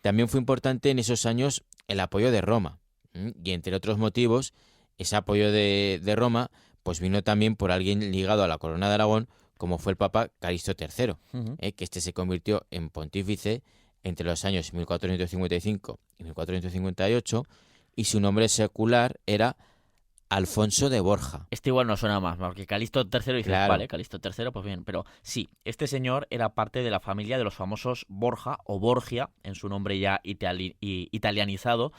Speaker 4: También fue importante en esos años el apoyo de Roma, y entre otros motivos ese apoyo de Roma pues vino también por alguien ligado a la corona de Aragón, como fue el Papa Calixto III, que este se convirtió en pontífice entre los años 1455 y 1458, y su nombre secular era Alfonso de Borja.
Speaker 2: Este igual no suena más, porque Calixto III dice,
Speaker 4: Claro.
Speaker 2: Vale, Calixto III, pues bien, pero sí, este señor era parte de la familia de los famosos Borja o Borgia, en su nombre ya italianizado,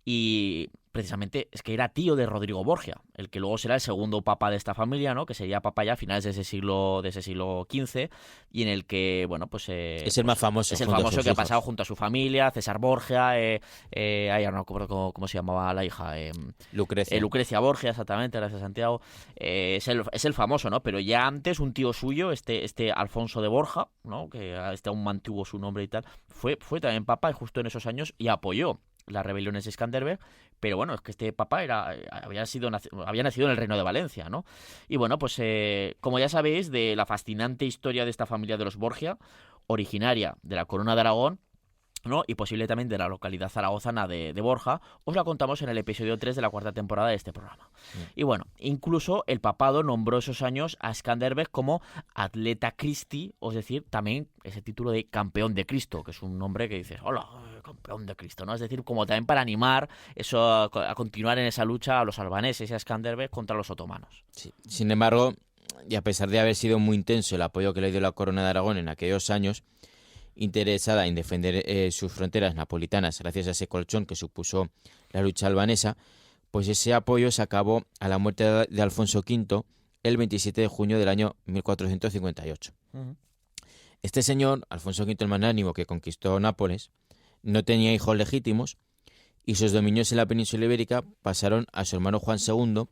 Speaker 2: y precisamente es que era tío de Rodrigo Borgia, el que luego será el segundo papa de esta familia, ¿no? Que sería papa ya a finales de ese siglo XV, y en el que, bueno, pues
Speaker 4: Es el más famoso.
Speaker 2: es el
Speaker 4: junto a
Speaker 2: famoso
Speaker 4: sus
Speaker 2: que ha
Speaker 4: hijos.
Speaker 2: pasado junto a su familia, César Borgia, ay, ahora no recuerdo cómo se llamaba la hija,
Speaker 4: Lucrecia.
Speaker 2: Lucrecia Borgia, exactamente, gracias Santiago. Es el famoso, ¿no? Pero ya antes un tío suyo, este Alfonso de Borja, ¿no? Que aún mantuvo su nombre y tal, fue también papa justo en esos años y apoyó las rebeliones de Skanderbeg, pero bueno, es que este papa había nacido en el Reino de Valencia, ¿no? Y bueno, pues como ya sabéis, de la fascinante historia de esta familia de los Borgia, originaria de la Corona de Aragón, ¿no? Y posible también de la localidad zaragozana de Borja, os la contamos en el episodio 3 de la 4ª temporada de este programa. Y bueno, incluso el papado nombró esos años a Skanderbeg como Atleta Christi, es decir, también ese título de campeón de Cristo, que es un nombre que dices, hola, campeón de Cristo, ¿no? Es decir, como también para animar eso a continuar en esa lucha a los albaneses y a Skanderbeg contra los otomanos.
Speaker 4: Sí. Sin embargo, y a pesar de haber sido muy intenso el apoyo que le dio la corona de Aragón en aquellos años, interesada en defender sus fronteras napolitanas gracias a ese colchón que supuso la lucha albanesa, pues ese apoyo se acabó a la muerte de Alfonso V el 27 de junio del año 1458. Este señor, Alfonso V el Magnánimo, que conquistó Nápoles, no tenía hijos legítimos y sus dominios en la península ibérica pasaron a su hermano Juan II,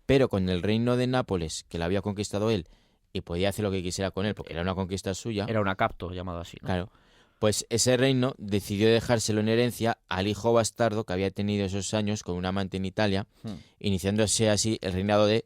Speaker 4: pero con el reino de Nápoles, que lo había conquistado él, y podía hacer lo que quisiera con él, porque era una conquista suya.
Speaker 2: Era un acapto, llamado así, ¿no?
Speaker 4: Claro. Pues ese reino decidió dejárselo en herencia al hijo bastardo que había tenido esos años con un amante en Italia, iniciándose así el reinado de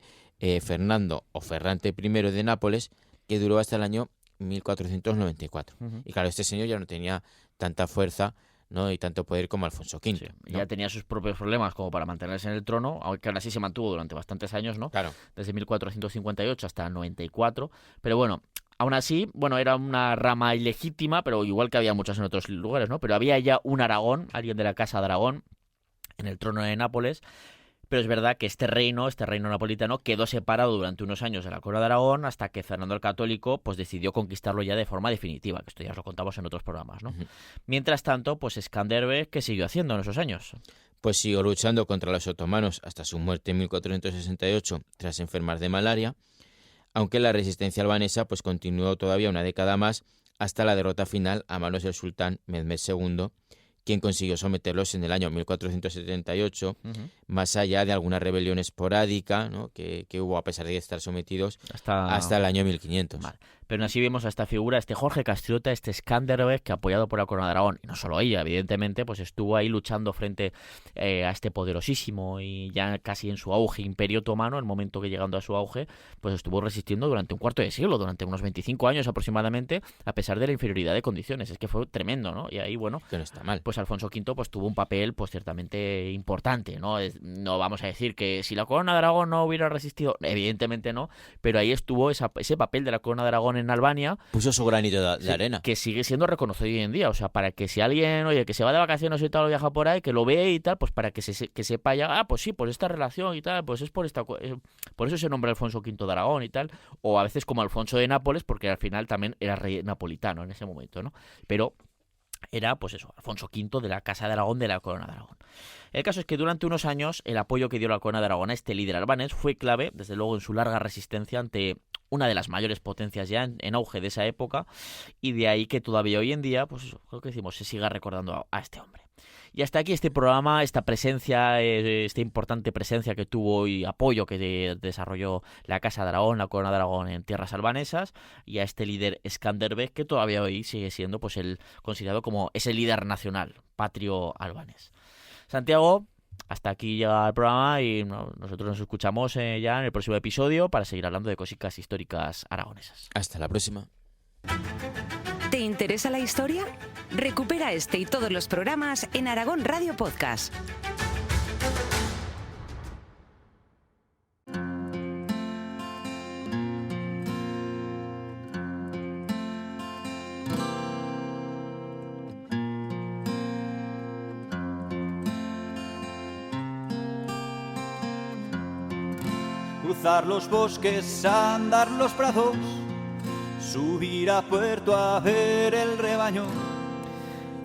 Speaker 4: Fernando o Ferrante I de Nápoles, que duró hasta el año 1494. Y claro, este señor ya no tenía tanta fuerza, ¿no? Y tanto poder como Alfonso V.
Speaker 2: Sí,
Speaker 4: ¿no?
Speaker 2: ya tenía sus propios problemas como para mantenerse en el trono, aunque aún así se mantuvo durante bastantes años, ¿no?
Speaker 4: Claro.
Speaker 2: Desde 1458 hasta el 94. Pero bueno, aún así, bueno, era una rama ilegítima, pero igual que había muchas en otros lugares, ¿no? Pero había ya un Aragón, alguien de la casa de Aragón, en el trono de Nápoles. Pero es verdad que este reino napolitano quedó separado durante unos años de la corona de Aragón hasta que Fernando el Católico pues decidió conquistarlo ya de forma definitiva, que esto ya os lo contamos en otros programas, ¿no? Mientras tanto, pues Skanderbeg, ¿qué siguió haciendo en esos años?
Speaker 4: Pues siguió luchando contra los otomanos hasta su muerte en 1468 tras enfermar de malaria, aunque la resistencia albanesa pues continuó todavía una década más hasta la derrota final a manos del sultán Mehmed II, quien consiguió someterlos en el año 1478,
Speaker 2: Ujú.
Speaker 4: más allá de alguna rebelión esporádica, ¿no? que hubo a pesar de estar sometidos hasta el año 1500.
Speaker 2: Vale. Pero aún así vemos a esta figura, este Jorge Castriota, este Skanderbeg, que apoyado por la Corona de Aragón, y no solo ella, evidentemente, pues estuvo ahí luchando frente a este poderosísimo y ya casi en su auge Imperio Otomano, el momento que llegando a su auge, pues estuvo resistiendo durante un cuarto de siglo, durante unos 25 años aproximadamente, a pesar de la inferioridad de condiciones. Es que fue tremendo, ¿no? Y ahí, bueno,
Speaker 4: Que no está mal.
Speaker 2: pues Alfonso V pues tuvo un papel pues ciertamente importante, ¿no? No vamos a decir que si la Corona de Aragón no hubiera resistido, evidentemente no, pero ahí estuvo ese papel de la Corona de Aragón en Albania,
Speaker 4: Puso su granito de
Speaker 2: sí,
Speaker 4: arena.
Speaker 2: que sigue siendo reconocido hoy en día, o sea, para que si alguien, oye, que se va de vacaciones y tal, o viaja por ahí, que lo ve y tal, pues para que que sepa ya, pues sí, por esta relación y tal, pues es por por eso se nombra Alfonso V de Aragón y tal, o a veces como Alfonso de Nápoles, porque al final también era rey napolitano en ese momento, ¿no? Pero era, pues eso, Alfonso V de la Casa de Aragón, de la Corona de Aragón. El caso es que durante unos años el apoyo que dio la Corona de Aragón a este líder albanés fue clave, desde luego, en su larga resistencia ante una de las mayores potencias ya en auge de esa época, y de ahí que todavía hoy en día, pues eso, creo que decimos, se siga recordando a este hombre. Y hasta aquí este programa, esta presencia, esta importante presencia que tuvo y apoyo que desarrolló la Casa de Aragón, la Corona de Aragón en tierras albanesas, y a este líder Skanderbeg, que todavía hoy sigue siendo pues el considerado como ese líder nacional, patrio albanés. Santiago, hasta aquí llega el programa y nosotros nos escuchamos ya en el próximo episodio para seguir hablando de cositas históricas aragonesas.
Speaker 4: Hasta la próxima.
Speaker 5: ¿Te interesa la historia? Recupera este y todos los programas en Aragón Radio Podcast.
Speaker 6: Cruzar los bosques, andar los prados, subir a puerto a ver el rebaño.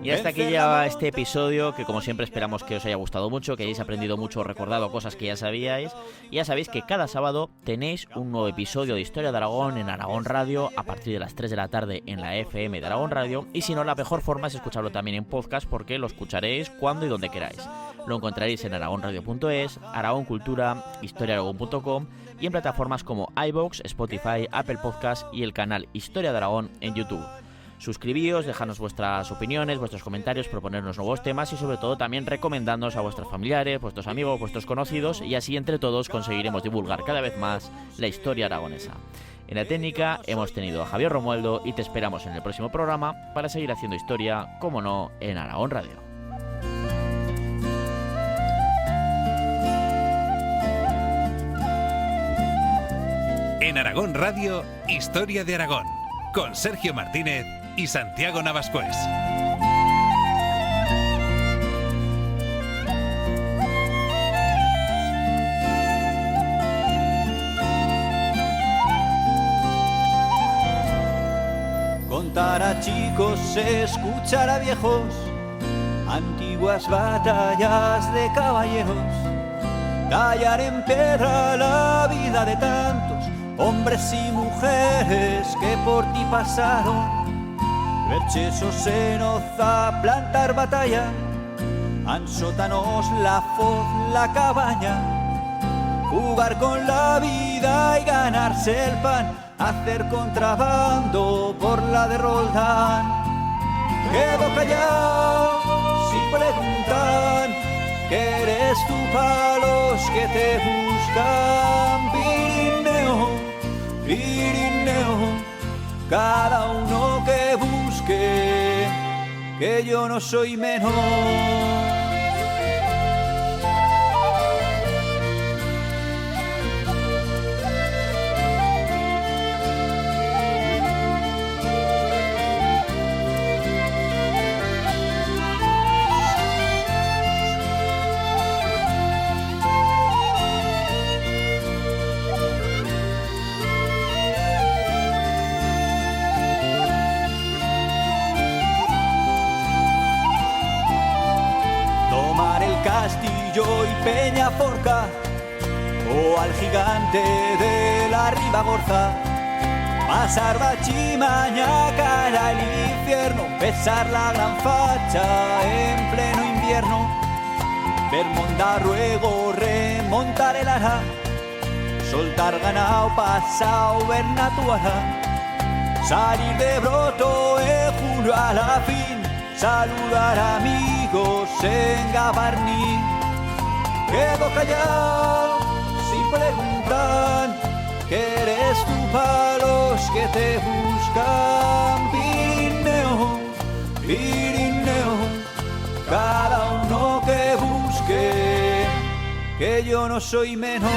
Speaker 2: Y hasta aquí llega este episodio, que como siempre esperamos que os haya gustado mucho, que hayáis aprendido mucho, recordado cosas que ya sabíais. Y ya sabéis que cada sábado tenéis un nuevo episodio de Historia de Aragón en Aragón Radio a partir de las 3 de la tarde en la FM de Aragón Radio. Y si no, la mejor forma es escucharlo también en podcast, porque lo escucharéis cuando y donde queráis. Lo encontraréis en aragonradio.es, Aragón Cultura, historiaaragón.com y en plataformas como iVoox, Spotify, Apple Podcast y el canal Historia de Aragón en YouTube. Suscribíos, dejadnos vuestras opiniones, vuestros comentarios, proponernos nuevos temas y sobre todo también recomendándonos a vuestros familiares, vuestros amigos, vuestros conocidos, y así entre todos conseguiremos divulgar cada vez más la historia aragonesa. En la técnica hemos tenido a Javier Romualdo y te esperamos en el próximo programa para seguir haciendo historia, como no, en Aragón Radio.
Speaker 1: En Aragón Radio, Historia de Aragón, con Sergio Martínez y Santiago Navascués.
Speaker 6: Contar a chicos, escuchar a viejos, antiguas batallas de caballeros, tallar en piedra la vida de tantos hombres y mujeres que por ti pasaron, ver chesos en Oza, plantar batalla, en sótanos la foz, la cabaña, jugar con la vida y ganarse el pan, hacer contrabando por la de Roldán. Quedo callado si preguntan que eres tú para los que te buscan. Pirineo, cada uno que busque, que yo no soy menor. Castillo y Peñaforca, o al gigante de la Ribagorza, pasar Bachimaña cara al infierno, besar la gran facha en pleno invierno, ver Mondarruego remontar el Ara, soltar ganao pasao ver Natuara, salir de Broto en julio a la fin, saludar amigos en Gavarní. Quedo callado si preguntan que eres tú para los que te buscan. Pirineo, Pirineo, cada uno que busque, que yo no soy menos.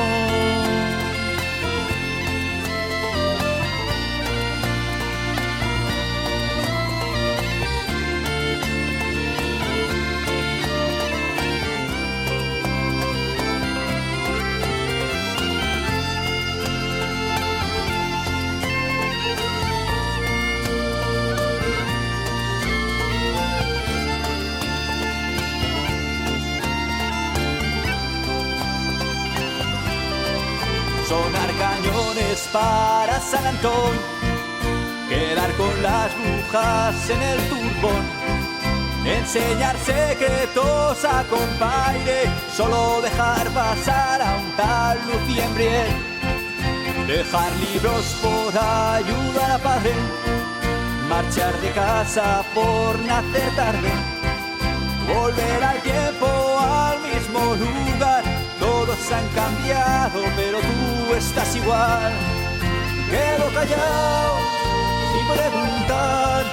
Speaker 6: Sonar cañones para San Antón, quedar con las brujas en el turbón, enseñar secretos a compaire, solo dejar pasar a un tal Lucien Briel, dejar libros por ayudar a padre, marchar de casa por nacer tarde, volver al tiempo al mismo lugar. Todos han cambiado, pero tú estás igual. Quedo callado sin preguntar,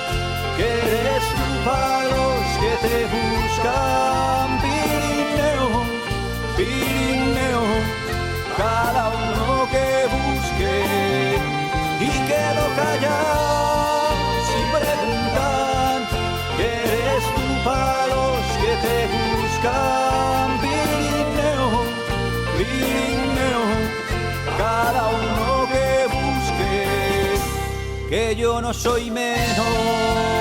Speaker 6: que eres tú para los que te buscan. Pirineo, Pirineo, cada uno que busque. Y quedo callado sin preguntar, que eres tú para los que te buscan. Pirineo, Pirineo, cada uno que busque, que yo no soy menos.